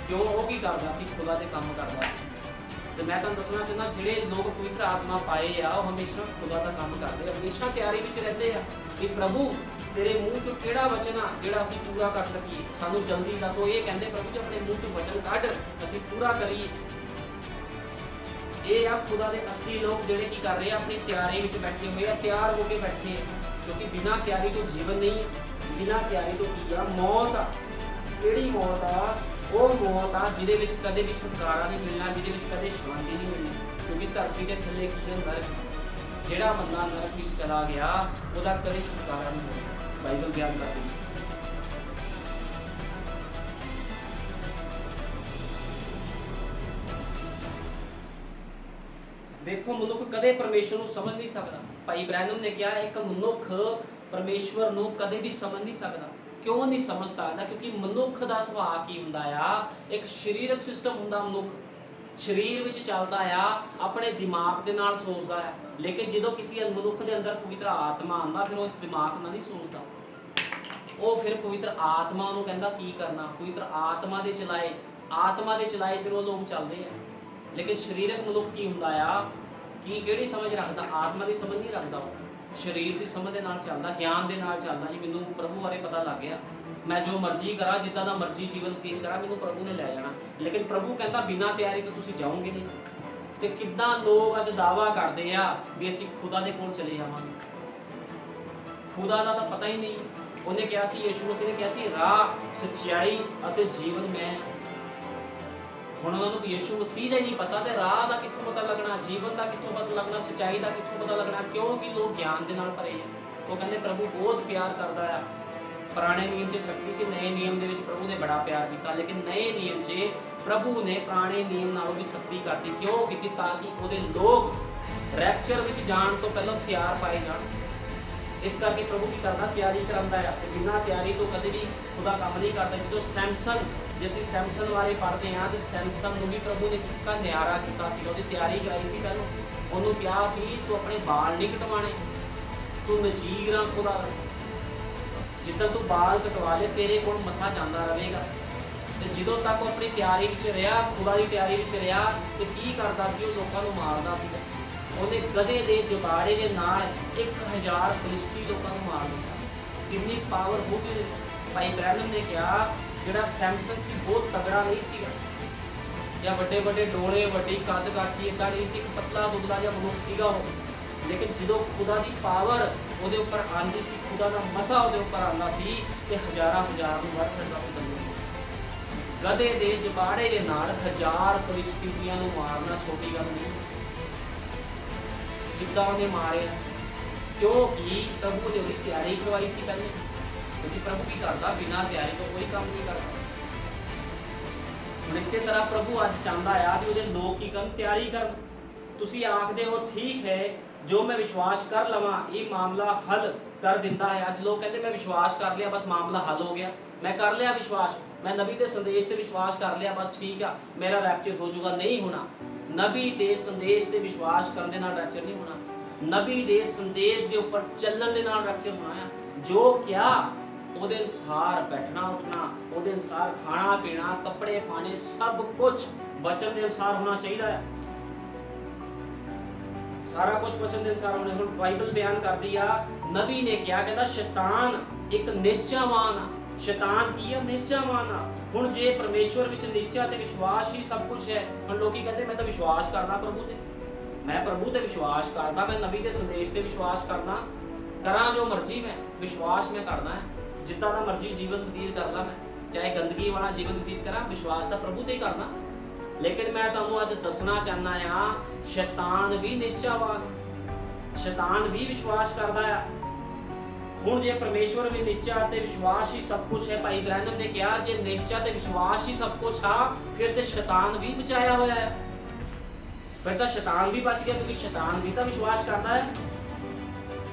ਕਿਉਂ? ਉਹ ਕੀ ਕਰਦਾ ਸੀ? ਖੁਦਾ ਦੇ ਕੰਮ ਕਰਦਾ ਸੀ। ਤੇ ਮੈਂ ਤੁਹਾਨੂੰ ਦੱਸਣਾ ਚਾਹੁੰਦਾ, ਜਿਹੜੇ ਲੋਕ ਪਵਿੱਤਰ ਆਤਮਾ ਪਾਏ ਆ, ਉਹ ਹਮੇਸ਼ਾ ਖੁਦਾ ਦਾ ਕੰਮ ਕਰਦੇ ਆ, ਹਮੇਸ਼ਾ ਤਿਆਰੀ ਵਿੱਚ ਰਹਿੰਦੇ ਆ ਕਿ ਪ੍ਰਭੂ तेरे मुंह चो किहड़ा वचन आ जिहड़ा असीं पूरा कर सकीए, सानू जल्दी दसो। ये कहंदे प्रभु जी अपने मुंह चो वचन कढ, असीं पूरा करिए। ये आ खुदा दे असली लोग जिहड़े की कर रहे हैं, अपनी तैयारी विच बैठे हुए आ, तैयार होके बैठे हैं। क्योंकि बिना तैयारी तो जीवन नहीं है, बिना तैयारी तो की आ? मौत आ। किहड़ी मौत आ? वो मौत आ जिहदे विच कदे भी छुटकारा नहीं मिलना, जिहदे विच कदे शांति नहीं मिलनी। क्योंकि धरती के थल्ले की नरक, जिहड़ा बंदा नरक विच चला गया ਉਹਦਾ कदे छुटकारा नहीं होगा। बाइबल बयान करती है। देखो मनुख कदे परमेश्वर नूं समझ नहीं सकता। भाई ब्रैनम ने कहा एक मनुख परमेश्वर नूं कदे भी समझ नहीं सकता। क्यों नहीं समझ सकता? क्योंकि मनुख दा सुभाਅ की हुंदा आ, एक शरीरक सिस्टम हुंदा। मनुख शरीर विच चलदा आ, अपने दिमाग दे नाल सोचदा आ। लेकिन जदों किसी मनुख दे अंदर पवित्र आत्मा आंदा, फिर उस दिमाग नाल नहीं सोचदा। वो फिर पवित्र आत्मा नूं कहंदा की करना, पवित्र आत्मा दे चलाए, आत्मा दे चलाए फिर वो लोग चलदे आ। लेकिन शरीरक मनुख की हुंदा आ कि किहड़ी समझ रखदा? आत्मा दी समझ नहीं रखदा, शरीर की समझ दे नाल चलदा, ज्ञान दे नाल चलदा। जी मैनूं प्रभु बारे पता लग गया, मैं जो मर्जी करा, जिद्दां दा मर्जी जीवन बतीत करा, मैनूं प्रभु ने लै जाना। लेकिन प्रभु कहंदा बिना तैयारी तो तुसीं जाओगे नहीं। ते किद्दां लोग अज दावा करदे आ भी असीं खुदा दे कोल चले जावांगे। खुदा दा तां पता ही नहीं। उन्हें कहा सी, यीशु मसीह ने कहा सी राह, सच्चाई अते जीवन मैं। हुण उन्हां नूं यीशु मसीह दा ही नहीं पता, ते राह दा कित्थों पता लगना, जीवन दा कित्थों पता लगना, सच्चाई दा कित्थों पता लगना? क्योंकि लोग ज्ञान दे नाल भरे हैं। वो कहंदे प्रभु बहुत प्यार करदा है। पुराने नियम च शक्ति सी, नए नियम दे विच प्रभु ने बड़ा प्यार किया। लेकिन नए नियम च प्रभु ने पुराने नियम नालों भी सख्ती करती। क्यों की? ताकि उहदे लोग रैप्चर विच जाण तो पहलों तैयार पाए जाण। इस करके प्रभु की करदा? तैयारी करांदा है। बिना तैयारी तो कदे भी खुदा काम नहीं करता। जो सैमसन, जैसे सैमसन बारे पढ़ते हैं तो सैमसन नूं भी प्रभु ने कितना न्यारा किया सी, उहदी तैयारी कराई सी। पहलों उहनूं कहा सी तू अपने बाल नहीं कटवाने, तू नजीर आ खुदा दा, जिद्दां तू बाल कटवा ले तेरे कोल मसा जांदा रहेगा। ते जदों तक अपनी तैयारी विच रहा, खुदा की तैयारी विच रहा, तो की करदा सी? वो लोकां नूं मारदा सी। उहने गधे दे जबाड़े दे नाल 1000 फिलिस्ती लोकां नूं मार दित्ता। कितनी पावर होगी। भाई ब्रैनम ने कहा जिहड़ा सैमसन सी बहुत तगड़ा नहीं सीगा, या बड़े बड़े डोले, वड्डी कद काठी, इदां नहीं सी, पतला दुबला जिहा मनुख सीगा वो। लेकिन जदों खुदा की पावर उहदे उपर आंदी सी, खुदा दा मसा उहदे उपर आंदा सी, ते हज़ारां हज़ार नूं मार छड्डदा सी। गधे दे जबाड़े दे नाल 1000 फिलिस्तीनियां नूं मारना छोटी गल नहीं। किद्दां उहने मारिया? क्योंकि प्रभु ने उहदी तैयारी करवाई सी पहले। क्योंकि प्रभु की करदा बिना तैयारी तो कोई काम नहीं करता। ਹੁਣ ਇਸੇ ਤਰ੍ਹਾਂ ਪ੍ਰਭੂ ਅੱਜ ਚਾਹੁੰਦਾ ਆ ਵੀ ਉਹਦੇ ਲੋਕ ਕੀ ਕਰਨ, ਤਿਆਰੀ ਕਰਨ। ਤੁਸੀਂ ਆਖਦੇ ਹੋ ਠੀਕ ਹੈ, ਜੋ ਮੈਂ ਵਿਸ਼ਵਾਸ ਕਰ ਲਵਾਂ ਇਹ ਮਾਮਲਾ ਹੱਲ ਕਰ ਦਿੰਦਾ ਹੈ। ਅੱਜ ਲੋਕ ਕਹਿੰਦੇ ਮੈਂ ਵਿਸ਼ਵਾਸ ਕਰ ਲਿਆ ਬਸ ਮਾਮਲਾ ਹੱਲ ਹੋ ਗਿਆ, ਮੈਂ ਕਰ ਲਿਆ ਵਿਸ਼ਵਾਸ, ਮੈਂ ਨਬੀ ਦੇ ਸੰਦੇਸ਼ ਤੇ ਵਿਸ਼ਵਾਸ ਕਰ ਲਿਆ ਬਸ ਠੀਕ ਆ, ਮੇਰਾ ਰੈਪਚਰ ਹੋ ਜਾਊਗਾ। ਨਹੀਂ ਹੋਣਾ। ਨਬੀ ਦੇ ਸੰਦੇਸ਼ ਤੇ ਵਿਸ਼ਵਾਸ ਕਰਨ ਦੇ ਨਾਲ ਰੈਪਚਰ ਨਹੀਂ ਹੋਣਾ। ਨਬੀ ਦੇ ਸੰਦੇਸ਼ ਦੇ ਉੱਪਰ ਚੱਲਣ ਦੇ ਨਾਲ ਰੈਪਚਰ ਹੋਣਾ ਆ। ਜੋ ਕਿਹਾ ਉਹਦੇ ਅਨੁਸਾਰ ਬੈਠਣਾ ਉੱਠਣਾ, ਉਹਦੇ ਅਨੁਸਾਰ ਖਾਣਾ ਪੀਣਾ, ਕੱਪੜੇ ਪਾਣੇ, ਸਭ ਕੁਝ ਵਚਨ ਦੇ ਅਨੁਸਾਰ ਹੋਣਾ ਚਾਹੀਦਾ ਹੈ। ਸਾਰਾ ਕੁਝ ਵਚਨ ਦੇ ਅਨੁਸਾਰ ਹੋਣਾ। ਹੁਣ ਬਾਈਬਲ ਬਿਆਨ ਕਰਦੀ ਆ, ਨਬੀ ਨੇ ਕਿਹਾ, ਕਹਿੰਦਾ ਸ਼ੈਤਾਨ ਇੱਕ ਨਿਸ਼ਚਾਵਾਨ ਆ। ਸ਼ੈਤਾਨ ਕੀ ਆ? ਨਿਸ਼ਚਾਵਾਨ ਆ। ਹੁਣ ਜੇ ਪਰਮੇਸ਼ਵਰ ਵਿੱਚ ਨਿਸ਼ਚਾ ਤੇ ਵਿਸ਼ਵਾਸ ਹੀ ਸਭ ਕੁਝ ਹੈ, ਹੁਣ ਲੋਕੀ ਕਹਿੰਦੇ ਮੈਂ ਤਾਂ ਵਿਸ਼ਵਾਸ ਕਰਦਾ ਪ੍ਰਭੂ ਤੇ, ਮੈਂ ਪ੍ਰਭੂ ਤੇ ਵਿਸ਼ਵਾਸ ਕਰਦਾ, ਮੈਂ ਨਬੀ ਦੇ ਸੰਦੇਸ਼ ਤੇ ਵਿਸ਼ਵਾਸ ਕਰਦਾ, ਕਰਾਂ ਜੋ ਮਰਜ਼ੀ, ਮੈਂ ਵਿਸ਼ਵਾਸ ਮੈਂ ਕਰਦਾ ਹੈ, ਜਿੱਦਾਂ ਦਾ ਮਰਜ਼ੀ ਜੀਵਨ ਬਤੀਤ ਕਰ ਲਾਂ, ਮੈਂ ਚਾਹੇ ਗੰਦਗੀ ਵਾਲਾ ਜੀਵਨ ਬਤੀਤ ਕਰਾਂ, ਵਿਸ਼ਵਾਸ ਤਾਂ ਪ੍ਰਭੂ ਤੇ ਹੀ ਕਰਦਾ। ਲੇਕਿਨ ਮੈਂ ਤੁਹਾਨੂੰ ਅੱਜ ਦੱਸਣਾ ਚਾਹੁੰਦਾ ਆ, ਸ਼ੈਤਾਨ ਵੀ ਨਿਸ਼ਚਾਵਾਨ, ਸ਼ੈਤਾਨ ਵੀ ਵਿਸ਼ਵਾਸ ਕਰਦਾ ਆ। ਹੁਣ ਜੇ ਪਰਮੇਸ਼ਵਰ ਵੀ ਨਿਸ਼ਚਾ ਤੇ ਵਿਸ਼ਵਾਸ ਹੀ ਸਭ ਕੁਝ ਹੈ, ਭਾਈ ਬ੍ਰੈਨਮ ਨੇ ਕਿਹਾ ਜੇ ਨਿਸ਼ਚਾ ਤੇ ਵਿਸ਼ਵਾਸ ਹੀ ਸਭ ਕੁਝ ਆ, ਫਿਰ ਤੇ ਸ਼ੈਤਾਨ ਵੀ ਬਚਾਇਆ ਹੋਇਆ ਹੈ, ਫਿਰ ਤਾਂ ਸ਼ੈਤਾਨ ਵੀ ਬਚ ਗਿਆ, ਕਿਉਂਕਿ ਸ਼ੈਤਾਨ ਵੀ ਤਾਂ ਵਿਸ਼ਵਾਸ ਕਰਦਾ ਹੈ।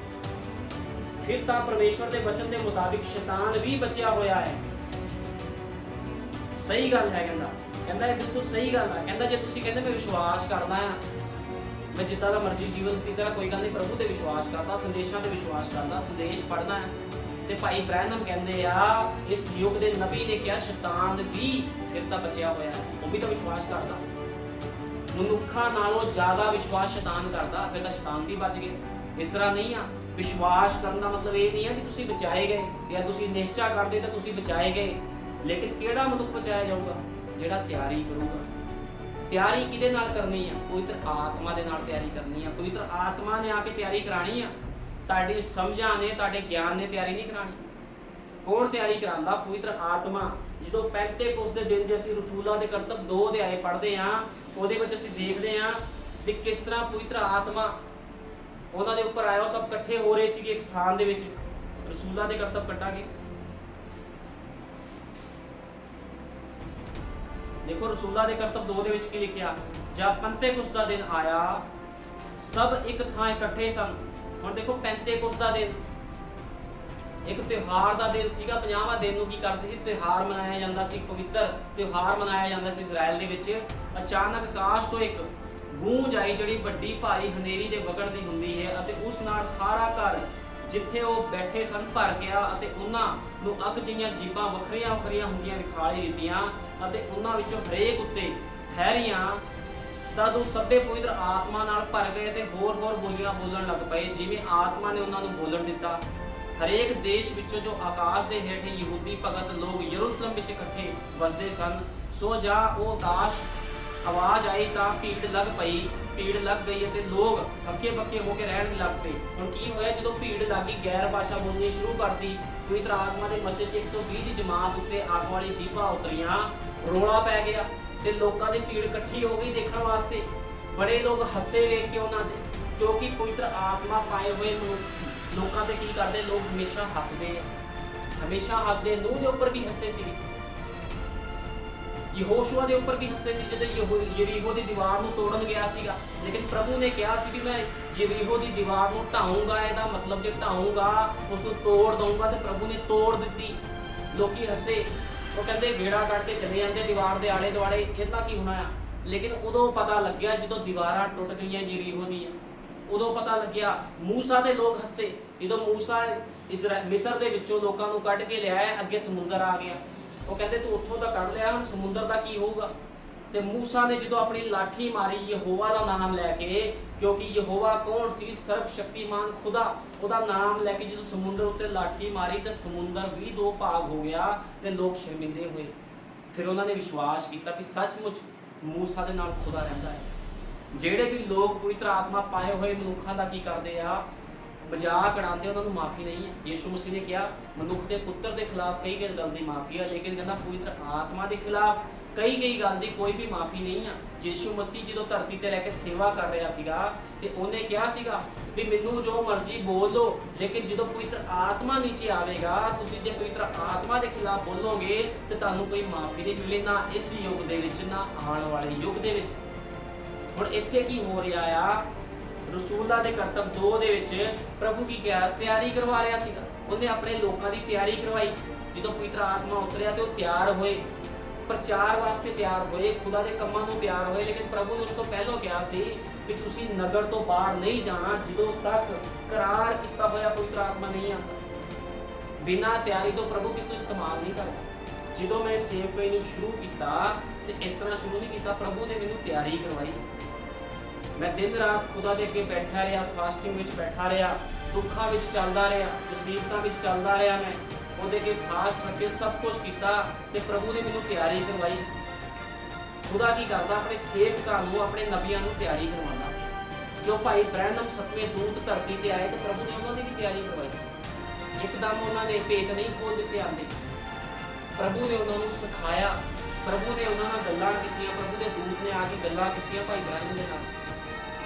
ਫਿਰ ਤਾਂ ਪਰਮੇਸ਼ਵਰ ਦੇ ਵਚਨ ਦੇ ਮੁਤਾਬਿਕ ਸ਼ੈਤਾਨ ਵੀ ਬਚਿਆ ਹੋਇਆ ਹੈ। ਸਹੀ ਗੱਲ ਹੈ, ਕਹਿੰਦਾ ਇਹ ਬਿਲਕੁਲ ਸਹੀ ਗੱਲ ਹੈ। ਕਹਿੰਦਾ ਜੇ ਤੁਸੀਂ ਕਹਿੰਦੇ ਮੈਂ ਵਿਸ਼ਵਾਸ ਕਰਦਾ ਆ, ਮੈਂ ਜਿੱਦਾਂ ਦਾ ਮਰਜ਼ੀ ਜੀਵਨ ਬਤੀਤ ਕਰਾਂ, ਕੋਈ ਗੱਲ ਨਹੀਂ, ਪ੍ਰਭੂ ਤੇ ਵਿਸ਼ਵਾਸ ਕਰਦਾ, ਸੰਦੇਸ਼ਾਂ ਤੇ ਵਿਸ਼ਵਾਸ ਕਰਦਾ, ਸੰਦੇਸ਼ ਪੜ੍ਹਦਾ ਹੈ। ਤੇ ਭਾਈ ਬ੍ਰੈਨਮ ਕਹਿੰਦੇ ਆ ਇਸ ਯੁੱਗ ਦੇ ਨਬੀ ਨੇ ਕਿਹਾ ਸ਼ੈਤਾਨ ਵੀ ਫਿਰ ਤਾਂ ਬਚਿਆ ਹੋਇਆ ਹੈ, ਉਹ ਵੀ ਤਾਂ ਵਿਸ਼ਵਾਸ ਕਰਦਾ। ਮਨੁੱਖਾਂ ਨਾਲੋਂ ਜ਼ਿਆਦਾ ਵਿਸ਼ਵਾਸ ਸ਼ੈਤਾਨ ਕਰਦਾ, ਫਿਰ ਤਾਂ ਸ਼ੈਤਾਨ ਵੀ ਬਚ ਗਏ। ਇਸ ਤਰ੍ਹਾਂ ਨਹੀਂ ਆ। ਵਿਸ਼ਵਾਸ ਕਰਨ ਦਾ ਮਤਲਬ ਇਹ ਨਹੀਂ ਹੈ ਕਿ ਤੁਸੀਂ ਬਚਾਏ ਗਏ, ਜਾਂ ਤੁਸੀਂ ਨਿਸ਼ਚਾ ਕਰਦੇ ਤਾਂ ਤੁਸੀਂ ਬਚਾਏ ਗਏ। ਲੇਕਿਨ ਕਿਹੜਾ ਮਨੁੱਖ ਬਚਾਇਆ ਜਾਊਗਾ? ਜਿਹੜਾ ਤਿਆਰੀ ਕਰੂਗਾ। ਤਿਆਰੀ ਕਿਹਦੇ ਨਾਲ ਕਰਨੀ ਆ? ਪਵਿੱਤਰ ਆਤਮਾ ਦੇ ਨਾਲ ਤਿਆਰੀ ਕਰਨੀ ਆ। ਪਵਿੱਤਰ ਆਤਮਾ ਨੇ ਆ ਕੇ ਤਿਆਰੀ ਕਰਾਣੀ ਆ। ਤੁਹਾਡੀ ਸਮਝਾਂ ਨੇ, ਤੁਹਾਡੇ ਗਿਆਨ ਨੇ ਤਿਆਰੀ ਨਹੀਂ ਕਰਾਣੀ। ਕੌਣ ਤਿਆਰੀ ਕਰਾਉਂਦਾ? ਪਵਿੱਤਰ ਆਤਮਾ। ਜਦੋਂ ਪੈਂਤੇਕੋਸਤ ਦੇ ਦਿਨ ਜੇ ਅਸੀਂ ਰਸੂਲਾਂ ਦੇ ਕਰਤੱਵ 2 ਅਧਿਆਏ ਪੜ੍ਹਦੇ ਆ, ਉਹਦੇ ਵਿੱਚ ਅਸੀਂ ਦੇਖਦੇ ਆ ਕਿ ਕਿਸ ਤਰ੍ਹਾਂ ਪਵਿੱਤਰ ਆਤਮਾ ਉਹਨਾਂ ਦੇ ਉੱਪਰ ਆਇਆ। ਉਹ ਸਭ ਇਕੱਠੇ ਹੋ ਰਹੇ ਸੀਗੇ ਇੱਕ ਸਥਾਨ ਦੇ ਵਿੱਚ। ਰਸੂਲਾਂ ਦੇ ਕਰਤੱਵ ਕੱਢਾਂਗੇ, ਦੇਖੋ ਰਸੂਲਾਂ ਦੇ ਕਰਤੱਵ 2 ਦੇ ਵਿੱਚ ਕੀ ਲਿਖਿਆ। ਜਦ ਪੈਂਤੇਕੋਸਤ ਦਾ ਦਿਨ ਆਇਆ, ਸਭ ਇੱਕ ਥਾਂ ਇਕੱਠੇ ਸਨ। ਹੁਣ ਦੇਖੋ ਪੈਂਤੇਕੋਸਤ ਦਾ ਦਿਨ ਇੱਕ ਤਿਉਹਾਰ ਦਾ ਦਿਨ ਸੀਗਾ। 50ਵਾਂ ਦਿਨ ਨੂੰ ਕੀ ਕਰਦੇ ਸੀ? ਤਿਉਹਾਰ ਮਨਾਇਆ ਜਾਂਦਾ ਸੀ, ਪਵਿੱਤਰ ਤਿਉਹਾਰ ਮਨਾਇਆ ਜਾਂਦਾ ਸੀ ਇਜ਼ਰਾਈਲ ਦੇ ਵਿੱਚ। ਅਚਾਨਕ ਆਕਾਸ਼ ਤੋਂ ਇੱਕ ਗੂੰਜ ਆਈ, ਜਿਹੜੀ ਵੱਡੀ ਭਾਰੀ ਹਨੇਰੀ ਦੇ ਵਗਣ ਦੀ ਹੁੰਦੀ ਹੈ, ਅਤੇ ਉਸ ਨਾਲ ਸਾਰਾ ਘਰ ਜਿੱਥੇ ਉਹ ਬੈਠੇ ਸਨ ਭਰ ਗਿਆ, ਅਤੇ ਉਹਨਾਂ ਨੂੰ ਅੱਗ ਜਿਹੀਆਂ ਜੀਭਾਂ ਵੱਖਰੀਆਂ ਵੱਖਰੀਆਂ ਹੁੰਦੀਆਂ ਵਿਖਾਈ ਦਿੱਤੀਆਂ, ਅਤੇ ਉਹਨਾਂ ਵਿੱਚੋਂ ਹਰੇਕ ਉੱਤੇ ਠਹਿਰੀਆਂ। ਤਦ ਉਹ ਸਭੇ ਪਵਿੱਤਰ ਆਤਮਾ ਨਾਲ ਭਰ ਗਏ ਤੇ ਹੋਰ ਹੋਰ ਬੋਲੀਆਂ ਬੋਲਣ ਲੱਗ ਪਏ, ਜਿਵੇਂ ਆਤਮਾ ਨੇ ਉਹਨਾਂ ਨੂੰ ਬੋਲਣ ਦਿੱਤਾ। ਹਰੇਕ ਦੇਸ਼ ਵਿੱਚੋਂ ਜੋ ਆਕਾਸ਼ ਦੇ ਹੇਠ ਯਹੂਦੀ ਭਗਤ ਲੋਕ ਯਰੂਸ਼ਲਮ ਵਿੱਚ ਇਕੱਠੇ ਵਸਦੇ ਸਨ, ਸੋ ਜਾ ਉਹ ਆਕਾਸ਼ ਆਵਾਜ਼ ਆਈ ਤਾਂ ਭੀੜ ਲੱਗ ਪਈ, ਭੀੜ ਲੱਗ ਗਈ ਅਤੇ ਲੋਕ ਹੱਕੇ ਬੱਕੇ ਹੋ ਕੇ ਰਹਿਣ ਲੱਗ ਪਏ। ਹੁਣ ਕੀ ਹੋਇਆ? ਜਦੋਂ ਭੀੜ ਲੱਗੀ, ਗੈਰ ਭਾਸ਼ਾ ਬੋਲਣੀ ਸ਼ੁਰੂ ਕਰਤੀ। ਪਵਿੱਤਰ ਆਤਮਾ ਦੇ ਮਸੇ 'ਚ 120 ਦੀ ਜਮਾਤ ਉੱਤੇ ਅੱਗ ਵਾਲੀ ਜੀਭਾਂ ਉਤਰੀਆਂ, ਰੋਲਾ ਪੈ ਗਿਆ ਤੇ ਲੋਕਾਂ ਦੀ ਭੀੜ ਇਕੱਠੀ ਹੋ ਗਈ ਦੇਖਣ ਵਾਸਤੇ। ਬੜੇ ਲੋਕ ਹੱਸੇ ਵੇਖ ਕੇ ਉਹਨਾਂ ਦੇ, ਕਿਉਂਕਿ ਪਵਿੱਤਰ ਆਤਮਾ ਪਾਏ ਹੋਏ ਲੋਕਾਂ ਤੇ ਕੀ ਕਰਦੇ? ਲੋਕ ਹਮੇਸ਼ਾ ਹੱਸਦੇ ਨੇ, ਹਮੇਸ਼ਾ ਹੱਸਦੇ। ਨੂਹ ਦੇ ਉੱਪਰ ਵੀ ਹੱਸੇ ਸੀ, ਯਹੋਸ਼ੂਆ ਦੇ ਉੱਪਰ ਵੀ ਹੱਸੇ ਸੀ ਜਦੋਂ ਯਰੀਹੋ ਦੀ ਦੀਵਾਰ ਨੂੰ ਤੋੜਨ ਗਿਆ ਸੀਗਾ। ਲੇਕਿਨ ਪ੍ਰਭੂ ਨੇ ਕਿਹਾ ਸੀ ਕਿ ਮੈਂ ਯਰੀਹੋ ਦੀ ਦੀਵਾਰ ਨੂੰ ਢਾਊਂਗਾ। ਇਹਦਾ ਮਤਲਬ ਜੇ ਢਾਊਂਗਾ, ਉਸ ਨੂੰ ਤੋੜ ਦਊਂਗਾ, ਤੇ ਪ੍ਰਭੂ ਨੇ ਤੋੜ ਦਿੱਤੀ। ਲੋਕੀ ਹੱਸੇ, ਉਹ ਕਹਿੰਦੇ ਗੇੜਾ ਕੱਢ ਕੇ ਚਲੇ ਜਾਂਦੇ ਦੀਵਾਰ ਦੇ ਆਲੇ ਦੁਆਲੇ, ਇਹਦਾ ਕੀ ਹੋਣਾ ਆ। ਲੇਕਿਨ ਉਦੋਂ ਪਤਾ ਲੱਗਿਆ ਜਦੋਂ ਦੀਵਾਰਾਂ ਟੁੱਟ ਗਈਆਂ ਯਰੀਹੋ ਦੀਆਂ, ਉਦੋਂ ਪਤਾ ਲੱਗਿਆ। ਮੂਸਾ ਦੇ ਲੋਕ ਹੱਸੇ ਜਦੋਂ ਮੂਸਾ ਮਿਸਰ ਦੇ ਵਿੱਚੋਂ ਲੋਕਾਂ ਨੂੰ ਕੱਢ ਕੇ ਲਿਆਇਆ, ਅੱਗੇ ਸਮੁੰਦਰ ਆ ਗਿਆ। ਉਹ ਕਹਿੰਦੇ ਤੂੰ ਉੱਥੋਂ ਤਾਂ ਕੱਢ ਲਿਆ, ਹੁਣ ਸਮੁੰਦਰ ਦਾ ਕੀ ਹੋਊਗਾ? ਤੇ ਮੂਸਾ ਨੇ ਜਦੋਂ ਆਪਣੀ ਲਾਠੀ ਮਾਰੀ ਯਹੋਵਾ ਦਾ ਨਾਮ ਲੈ ਕੇ, ਕਿਉਂਕਿ ਯਹੋਵਾ ਕੌਣ ਸੀ? ਸਰਬ ਸ਼ਕਤੀਮਾਨ ਖੁਦਾ। ਉਹਦਾ ਨਾਮ ਲੈ ਕੇ ਜਦੋਂ ਸਮੁੰਦਰ ਉੱਤੇ ਲਾਠੀ ਮਾਰੀ ਤੇ ਸਮੁੰਦਰ ਵੀ 2 ਭਾਗ ਹੋ ਗਿਆ ਤੇ ਲੋਕ ਸ਼ਰਮਿੰਦੇ ਹੋਏ। ਫਿਰ ਉਹਨਾਂ ਨੇ ਵਿਸ਼ਵਾਸ ਕੀਤਾ ਕਿ ਸੱਚਮੁੱਚ ਮੂਸਾ ਦੇ ਨਾਲ ਖੁਦਾ ਰਹਿੰਦਾ ਹੈ। ਜਿਹੜੇ ਵੀ ਲੋਕ ਪਵਿੱਤਰ ਆਤਮਾ ਪਾਏ ਹੋਏ ਮਨੁੱਖਾਂ ਦਾ ਕੀ ਕਰਦੇ ਆ? मजाक उड़ाते उन्होंने माफ़ी नहीं है। यीशु मसीह ने कहा मनुख के पुत्र के खिलाफ कई कई गल की माफ़ी है, लेकिन कहना पवित्र आत्मा के खिलाफ कई कई गल की कोई भी माफ़ी नहीं है। यीशु मसीह जो धरती पर रह के सेवा कर रहा सीगा ते उन्हें कहा सीगा भी मैनू जो मर्जी बोल लो, लेकिन जो पवित्र आत्मा नीचे आवेगा, तुसीं जे पवित्र आत्मा के खिलाफ बोलोगे तो तुहानू कोई माफ़ी नहीं मिले, ना इस युग दे विच ना आने वाले युग दे विच। हुण इत्थे की हो रहा आ, रसूलां दे करतब 2 दे विच प्रभु की क्या तैयारी करवा रहा सीगा। उन्हें अपने लोगों की तैयारी करवाई। जो पवित्र आत्मा उतरिया तो तैयार होए, प्रचार वास्ते तैयार होए, खुदा के कामां नूं तैयार होए, लेकिन प्रभु ने उस तो पहलों कहा सी कि तुसीं नगर तो बाहर नहीं जाना जो तक करार किया होया पवित्र आत्मा नहीं आता। बिना तैयारी तो प्रभु कितों इस्तेमाल नहीं करता। जो मैं सेवकाई नूं शुरू किया तो इस तरह शुरू नहीं किया, प्रभु ने मैनूं तैयारी करवाई। मैं दिन रात खुदा के अगे बैठा रहा, फास्टिंग में बैठा रहा, दुखा में चलता रहा, मुसीबतों में चलता रहा, मैं ਉਹਦੇ के फास्ट रखे सब कुछ किया तो प्रभु ने मैनूं तैयारी करवाई। खुदा की करता अपने सेवकां नूं अपने नबियां नूं तैयारी करवाना। जो भाई ब्रैनम 7वें दूत धरती ते आए तो प्रभु ने उन्होंने भी तैयारी करवाई। एकदम उन्होंने भेत नहीं खोल दिते आंदे, प्रभु ने उन्होंने सिखाया, प्रभु ने उन्होंने गल्लां कीतियां, प्रभु के दूत ने आके गल्लां कीतियां भाई ब्रैनम दे नाल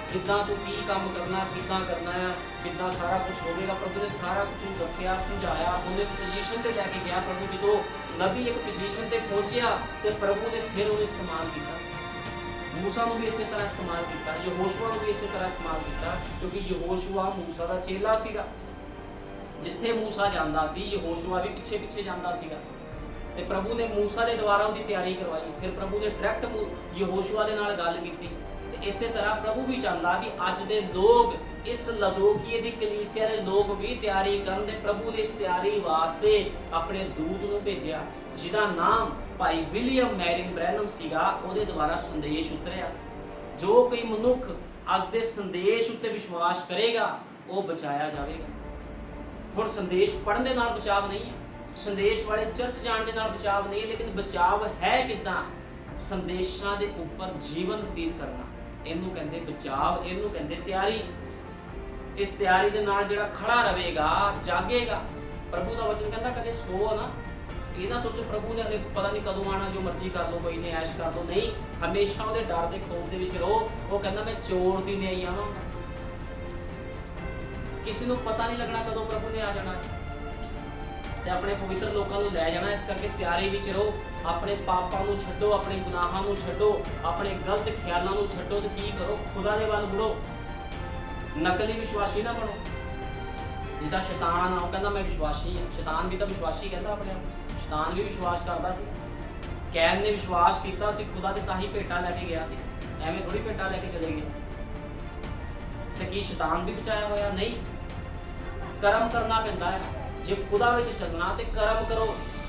किद्दां तू की काम करना, किद्दां करना है, किद्दां सारा कुछ होवेगा। प्रभु ने सारा कुछ दस्सिया समझाया, उन्हें पोजीशन ते लैके गया। प्रभु जो नबी एक पोजीशन ते पहुंचिया तो प्रभु ने फिर उन्हें इस्तेमाल किया। मूसा नूं भी इसी तरह इस्तेमाल किया, यहोशुआ नूं भी इसी तरह इस्तेमाल किया, क्योंकि यहोशुआ मूसा दा चेला सीगा। जिथे मूसा जांदा सी यहोशुआ भी पिछे पिछे जांदा सीगा ते प्रभु ने मूसा दे द्वारा उहदी तैयारी करवाई। फिर प्रभु ने डायरैक्ट यहोशुआ दे नाल गल कीती। इस तरह प्रभु भी चाहता भी अज दे लोग, इस लदोकिए दी कलीसिया दे लोग भी तैयारी करन। प्रभु ने इस तैयारी वास्ते अपने दूत नूं भेजिया, जिहदा नाम भाई विलियम मैरिन ब्रैनम सीगा। उहदे द्वारा संदेश उतरिया। जो कोई मनुख अज दे संदेश उत्ते विश्वास करेगा वो बचाया जाएगा। हुण संदेश पढ़न दे नाल बचाव नहीं है, संदेश वाले चर्च जाण दे नाल बचाव नहीं है, लेकिन बचाव है किदां? संदेशां दे उपर जीवन व्यतीत करना, इनू कहते बचाव, इनू कहते तैयारी। इस तैयारी के नाल जिहड़ा खड़ा रहेगा जागेगा। प्रभु का वचन कहता कदे सो ना, ये ना सोचो प्रभु ने पता नहीं कदों आना, जो मर्जी कर लो, कोई नहीं ऐश कर लो, नहीं, हमेशा वो डर के खौफ के विच रहो। वो कहता मैं चोर दी नहीं आवांगा, किसी को पता नहीं लगना कदों प्रभु ने आ जाना ते अपने पवित्र लोगों को लै जाना। इस करके तैयारी विच रहो, अपने पापां नूं छड्डो, अपने गुनाहां नूं छड्डो, अपने गलत ख्यालां नूं छड्डो ते की करो? खुदा दे वल मुड़ो। नकली विश्वासी ना बनो। जिदा शैतान आ कहंदा मैं विश्वासी हां, शैतान भी तो विश्वासी कहंदा अपने आप, शैतान भी विश्वास करदा सी। कैन ने विश्वास कीता सी खुदा ते तां ही भेटां लैके गया सी, एवें थोड़ी भेटां लैके चले गए। ते की शैतान भी बचाया होया? नहीं। कर्म करना पैंदा है। जे खुदा विच चलना ते कर्म करो,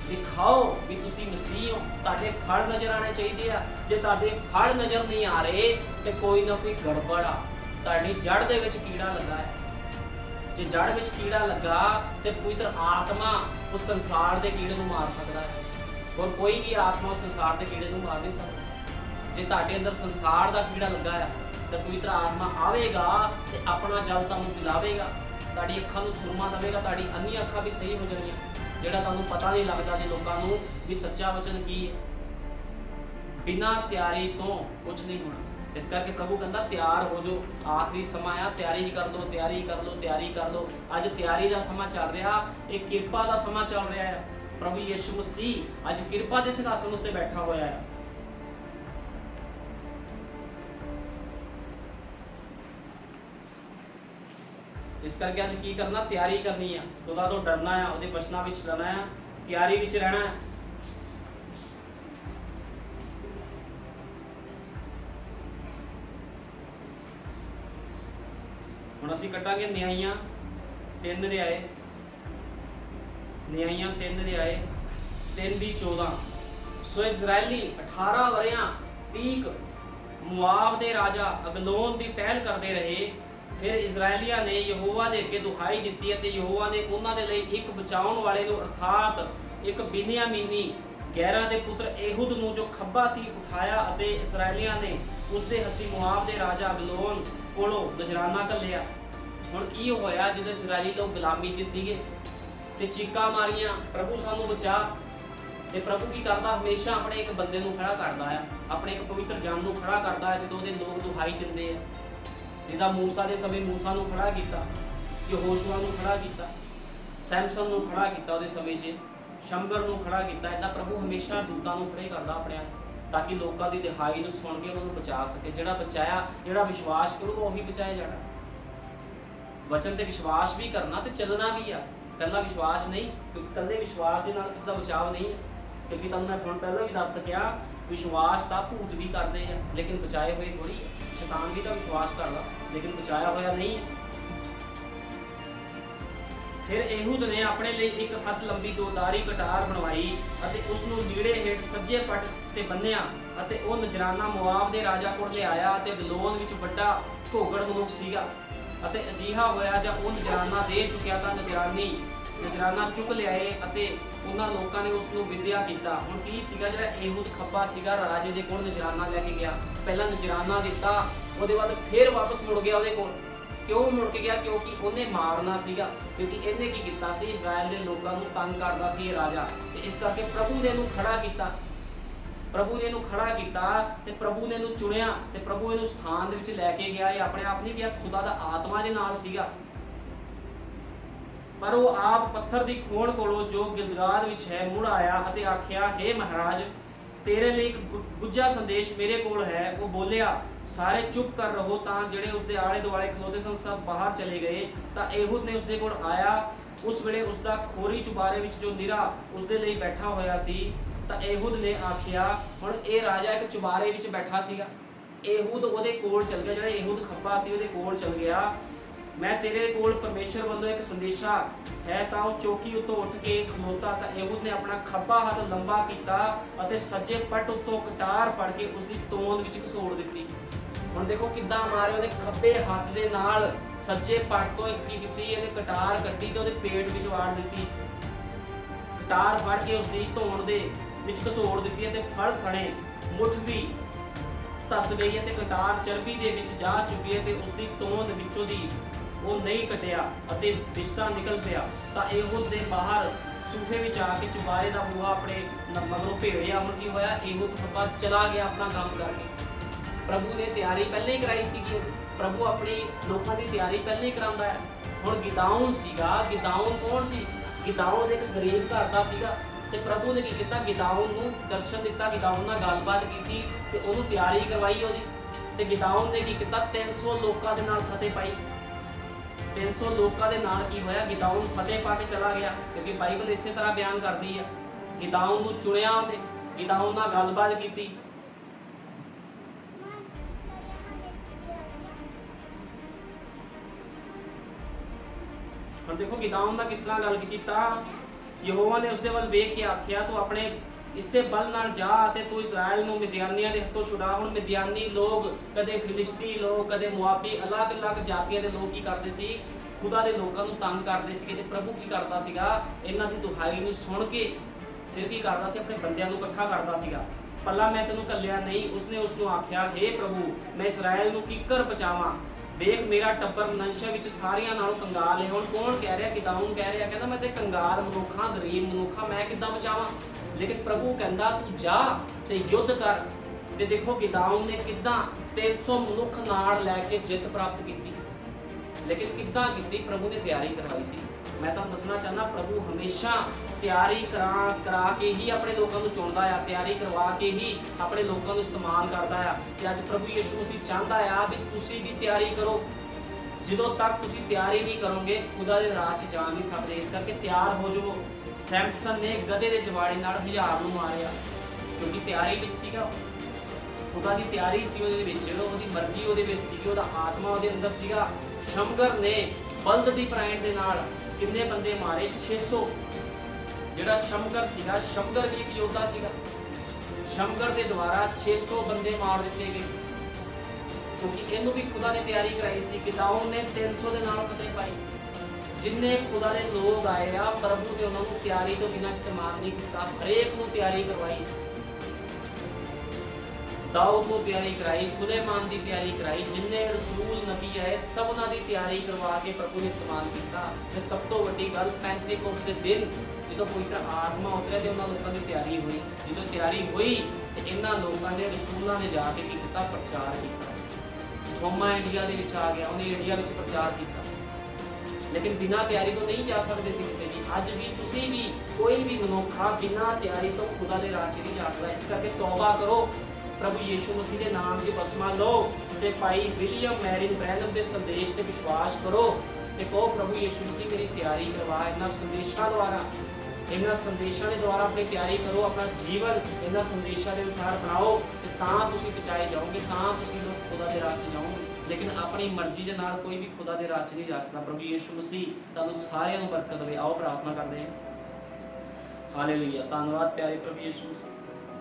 दिखाओ भी तुसी मसीह हो, ताडे फल नजर आने चाहिए आ। जे ताडे फल नजर नहीं आ रहे तो कोई ना कोई गड़बड़ आ, ताडी जड़ दे विच कीड़ा लगा है। जे जड़ विच कीड़ा लगा तो पवित्र आत्मा उस संसार के कीड़े नूं मार सकदा है, और कोई भी आत्मा उस संसार के कीड़े नूं मार नहीं सकदा। जे ताडे अंदर संसार का कीड़ा लगा है तो पवित्र आत्मा आवेगा ते अपना जल तुहानूं पिलावेगा, ताडी अखां नूं सुरमा देवेगा, ताडी अन्नी अखां भी सही हो जाणियां, जिहड़ा तुहानूं पता नहीं लगता जे लोकां नूं भी सच्चा वचन की है। बिना तैयारी तो कुछ नहीं होना। इस करके प्रभु कहता तैयार हो जो, आखिरी समा आ, तैयारी कर लो, तैयारी कर लो, तैयारी कर लो। अज तैयारी का समा चल रहा, एक किरपा का समा चल रहा है। प्रभु यीशु मसीह अज किरपा के सिंहासन उत्ते बैठा होया है। इस करके अस की करना, तैयारी करनी है, खुदा तो डरना है, उसके वचनां विच चलना है, तैयारी विच रहना है। हुण असीं कटांगे न्यायियां 3 अध्याय, न्यायियां 3 अध्याय 3-14। सो इजरायली 18 वरियां तीक मुआब दे राजा अगलोन की टहल करते रहे। फिर इजरायलिया ने यहोवा दे अगे दुहाई दी ते यहोवा ने उन्हां दे लई एक बचाउण वाले नूं अर्थात एक बिन्यामीनी गैरा दे पुत्र एहुद नूं जो खब्बा सी उठाया अते इजरायलिया ने उसदे हत्थी मुआब दे राजा अगलोन कोलों नजराना घल्लिया। हुण की होया जदों इजराइली लोग गुलामी च सीगे ते चीकां मारियां प्रभु सानू बचा, ते प्रभु की करदा हमेशा अपने एक बंदे नूं खड़ा करदा है, अपने एक पवित्र जन नूं खड़ा करदा है जदों ओहदे लोग दुहाई दिंदे आ। जिदा मूसा दे समय मूसा नूं खड़ा कीता, यहोशुआ नूं खड़ा कीता, सैमसन नूं खड़ा कीता ओहदे समय 'च, शमगर नूं खड़ा कीता। इदा प्रभु हमेशा दूतां नूं खड़े करदा अपने ताकि लोगों की दिहाई नूं सुन के उन्होंने बचा सके। जिहड़ा बचाया, जिहड़ा विश्वास करूगा वही बचाया जाना। वचन ते विश्वास भी करना ते चलना भी आ, कल्ला विश्वास नहीं, क्योंकि कल्ले विश्वास के नाल किसी का बचाव नहीं है। क्योंकि तुहानूं मैं हुण पहलां भी दस सकिया, विश्वास तां भूत भी करते हैं लेकिन बचाए हुए थोड़ी है। शैतान भी तो विश्वास करदा लेकिन बचाया होया नहीं है। फिर एहूद ने अपने लिए एक हथ लंबी दोधारी कटार बनवाई अते उसनूं लीड़े हेठ सज्जे पट ते बन्निया अते वो नजराना मोआब दे राजा कोल ले आया अते अदलोन विच वड्डा घोगड़ मनुख सीगा अते अजीहा होया जब वो नजराना दे चुकिया तां नजराना चुक लियाए अते उन्हां लोकां ने उसनूं विद्या कीता। हुण की सीगा जिहड़ा एहूद खब्बा सीगा राजे दे कोल नजराना लैके गया, पहला नजराना दिता, ਉਹਦੇ बाद फिर वापस मुड़ गया ਉਹਦੇ ਕੋਲ। क्यों मुड़ के गया? क्योंकि उन्हें मारना सीगा, क्योंकि इन्हें की कीता सी इजराइल के लोगों को तंग करता सी ये राजा, ते इस करके प्रभु ने इहनूं खड़ा कीता, प्रभु ने इहनूं खड़ा कीता ते प्रभु ने इहनूं चुनिया ते प्रभु इहनूं स्थान दे विच लैके गया। ये अपने आप नहीं गया, खुदा दा आत्मा दे नाल सीगा। पर वो आप पत्थर दी खोण कोलों जो गिलगाद विच है मुड़ आया अते आख्या, हे महाराज तेरे लिए एक गुज्जा संदेश मेरे कोल है। वो बोलिया, सारे चुप कर रहो। तां जिहड़े उसके आले दुआले खलोते सन सब बाहर चले गए। तां एहूद ने उसके कोल आया, उस वेले उसका खोरी चुबारे विच जो निरा उसके लिए बैठा होया सी। तां एहूद ने आख्या, हुण ये राजा एक चुबारे विच बैठा सीगा, एहूद ਉਹਦੇ ਕੋਲ चल गया, ਜਿਹੜਾ एहूद खब्बा सी ਉਹਦੇ ਕੋਲ चल गया। मैं तेरे कोल परमेश्वर वालों एक संदेशा है। तां ਉਹ चौकी उत्तों उठ के खलोता तां एहूद ने अपना खब्बा हाथ लंबा कीता अते सज्जे पट उत्तों कटार फड़ के उसकी तोंद विच घसोड़ दित्ती। हुण देखो किद्दां मारे, ਉਹਦੇ खब्बे हाथ दे नाल सज्जे पट तो की कीती, ਇਹਨੇ कटार कट्टी ते ਉਹਦੇ पेट विच वाड़ दित्ती। कटार फड़ के उसकी तोंद दे विच घसोड़ दित्ती ते फड़ सणे मुठ भी धस गई है ते कटार चर्बी दे विच जा चुकी है ते उसकी तोंद विचों दी वो नहीं कटिया अते बिस्टा निकल पिया। तां एहूद दे बाहर सूफे विच आके चुबारे दा बूहा अपने मगरों भेड़िया। हुण की होया, एहूद खब्बा चला गया अपना काम करके। प्रभु ने तैयारी पहले ही कराई सीगी, प्रभु अपनी लोकां दी तैयारी पहले ही करांदा है। हुण गिदाउन सीगा, गिदाउन कौन सी? गिदाउन एक गरीब घर दा सीगा ते प्रभु ने की कीता, गिदाउन नूं दर्शन दिता, गिदाउन नाल गलबात कीती ते ओनूं तैयारी करवाई ओदी। ते गिदाउन ने की कीता, 300 लोकां दे नाल फतेह पाई। 300 लोगों के नाल की होया, गिदाउन फतेह पा के चला गया, क्योंकि बाइबल इस तरह बयान करती है। गिदाउन नूं चुनिया ते गिदाउन नाल गलबात की। हुण देखो गिदाउन दा किस तरह गल कीता। यहोवा ने उसदे वल वेख के आख्या, तू अपने इससे बल नाल जा ते तू इस्राएल नूं मिद्यानियां दे हत्थों छुड़ा। हुण मिद्यानी लोग, कदे फिलिस्ती लोग, कदे मुआबी, अलग अलग जातियां दे लोग की करदे सी, खुदा दे लोकां नूं तंग करदे सी। ते प्रभु की करदा सीगा, इन्हां दी दुहाई नूं सुण के फिर की करदा सी, अपने बंदियां नूं इकट्ठा करदा सीगा। पल्ला मैं तैनूं घल्लिया नहीं। उसने उसनूं आख्या, हे प्रभु मैं इस्राएल नूं किकर बचावां? वेख मेरा टब्बर मनशा विच सारियां नालों कंगाल है। हुण कौन कह रहा? गिदाउन कह रहा, कहंदा मैं ते कंगाल मनुखा, गरीब मनुखा, मैं किद्दां बचावां? लेकिन प्रभु कहंदा तू जा ते युद्ध कर। ते देखो गिदाउन ने किद्दां 300 मनुख नाल लैके जित प्राप्त की, लेकिन किद्दां कीती? प्रभु ने तैयारी करवाई सी। मैं तुहानूं दसना चाहना, प्रभु हमेशा तैयारी करा के ही अपने लोगों को चुनदा है, तैयारी करवा के ही अपने लोगों को इस्तेमाल करता है। ते अज प्रभु यीशु मसीह चाहता है भी तुसीं भी तैयारी करो। ਜਦੋਂ तक तुसीं तैयारी नहीं करोगे खुदा दे राह 'ਚ जा नहीं सकदे। इस करके तैयार हो जाओ। सैमसन ने गधे दे जवाड़े नाल 1000 ਨੂੰ मारिया, क्योंकि तैयारी विच सीगा, खुदा दी तैयारी सी ਉਹਦੇ ਵਿੱਚ, ਉਹਦੀ ਮਰਜ਼ੀ ਉਹਦੇ ਵਿੱਚ ਸੀਗੀ, ਉਹਦਾ ਆਤਮਾ ਉਹਦੇ ਅੰਦਰ ਸੀਗਾ। शमगर ने बल्द दी पराइण दे नाल किन्ने बंदे मारे? 600। जिहड़ा शमगर सीगा, शमगर भी एक योद्धा सीगा, शमगर दे द्वारा 600 बंदे मार दिते गए, क्योंकि इहनूं भी खुदा ने तैयारी कराई सी। गिदाउन ने 300 दे नाल फतेह पाई। जिन्ने खुदा दे लोग आए आ, प्रभु ने उन्हां नूं तैयारी तो बिना इस्तेमाल नहीं कीता, हरेक नूं तैयारी करवाई। दाऊद को तैयारी कराई, सुलेमान की तैयारी कराई, जिन्ने रसूल नबी आए सबना की तैयारी करवा के प्रभु ने इस्तेमाल किया। सब तो वड्डी गल पेंतीकोस्त के दिन जो पवित्र आत्मा उतरिया तो उन्होंने लोगों की तैयारी हुई। जो तैयारी हुई तो इन्होंने लोगों ने रसूलों ने जाके की किया, प्रचार किया। थोमा इंडिया के आ गया, उन्हें इंडिया में प्रचार किया, लेकिन बिना तैयारी तो नहीं जा सकते सी किते जी। अज भी तुसी भी कोई भी मनुखा बिना तैयारी तो खुदा के राज नहीं जा सकता। इस करके तौबा करो, प्रभु यीशु मसीह के नाम से बसमा लो ते भाई विलियम मैरिन ब्रैनम के संदेश से विश्वास करो ते कहो प्रभु यीशु मसीह मेरी तैयारी करवा। इन्होंने संदेशों द्वारा, इन्होंने संदेशों के द्वारा अपनी तैयारी करो, अपना जीवन इन्होंने संदेशों के अनुसार बनाओ तो तुसी बचाए जाओगे, तुसी लोग खुदा के राज जाओगे। लेकिन अपनी मर्जी के नाल कोई भी खुदा के राज नहीं जा सकता। प्रभु यीशु मसीह तुहानू सारिਆਂ ਨੂੰ बरकत देवे। आओ प्रार्थना करते हैं। हालेलुया, धन्यवाद प्यारे प्रभु यीशु मसीह,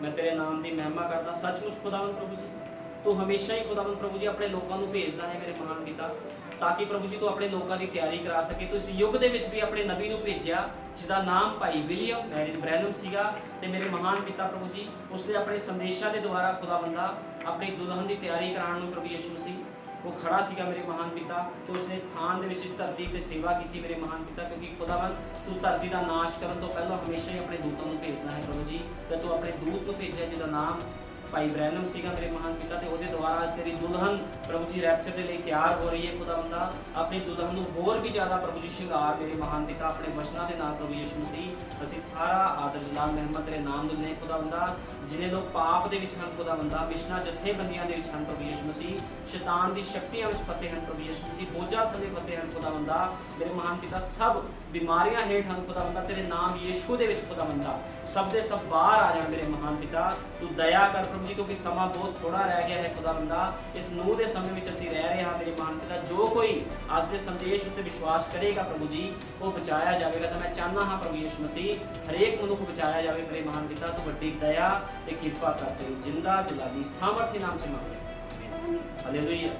मैं तेरे नाम की महिमा करता। सचमुच खुदावंद प्रभु जी तू हमेशा ही खुदावंद प्रभु जी अपने लोगों को भेजदा है मेरे महान पिता, ताकि प्रभु जी तू अपने लोगों की तैयारी करा सके। तो इस युग के भी अपने नबी को भेजा जिसका नाम भाई विलियम मैरिन ब्रैनम सीगा ते मेरे महान पिता प्रभु जी उसने अपने संदेशों के द्वारा खुदावंदा अपनी दुल्हन की तैयारी कराने प्रभु यीशु मसीह वो खड़ा सीगा मेरे महान पिता। तो उसने स्थान के इस धरती पर सेवा की मेरे महान पिता, क्योंकि खुदावन तू धरती का नाश करने तो पहले हमेशा ही अपने दूतों को भेजना है प्रभु जी। तो तू अपने दूत को भेजा जिसका नाम भाई ब्रैनम सीगा मेरे महान पिता, तो वो द्वारा आज तेरी दुल्हन प्रभु जी रैप्चर के लिए तैयार हो रही है। खुदावंदा अपनी दुल्हन को होर भी ज़्यादा प्रभु जी श्रृंगार मेरे महान पिता अपने वचनों के नाल प्रभु यीशु मसीह असीं सारा आदर जलाल महिमा तेरे नाम दिंदे हैं। खुदावंदा जिन्हें लोग पाप के विच हन खुदावंदा मिशना जथेबंदियां दे विच हन प्रभु यीशु मसीह, शैतान की शक्तियां विच फसे हैं प्रभु यीशु मसीह, बोझा थले फसे हैं खुदावंदा मेरे महान पिता, सब बीमारियां हेठ हन खुदावंदा तेरे नाम यीशु दे विच खुदावंदा सब दे सब बाहर आ जाण मेरे महान पिता। तू दया कर प्रभु जी, क्योंकि समा बहुत थोड़ा रह गया है खुदावंदा। इस नूह के समय में असीं रह रहे हैं मेरे महान पिता। जो कोई आज के संदेश उत्ते विश्वास करेगा प्रभु जी वो बचाया जाएगा। तो मैं चाहना हाँ प्रभु यीशु मसीह हरेक मनुख बचाया जाए मेरे महान पिता। तू वड्डी दया ते किरपा करते जिंदा जलाली सामर्थ्य नाम से मांगते। हालेलुया।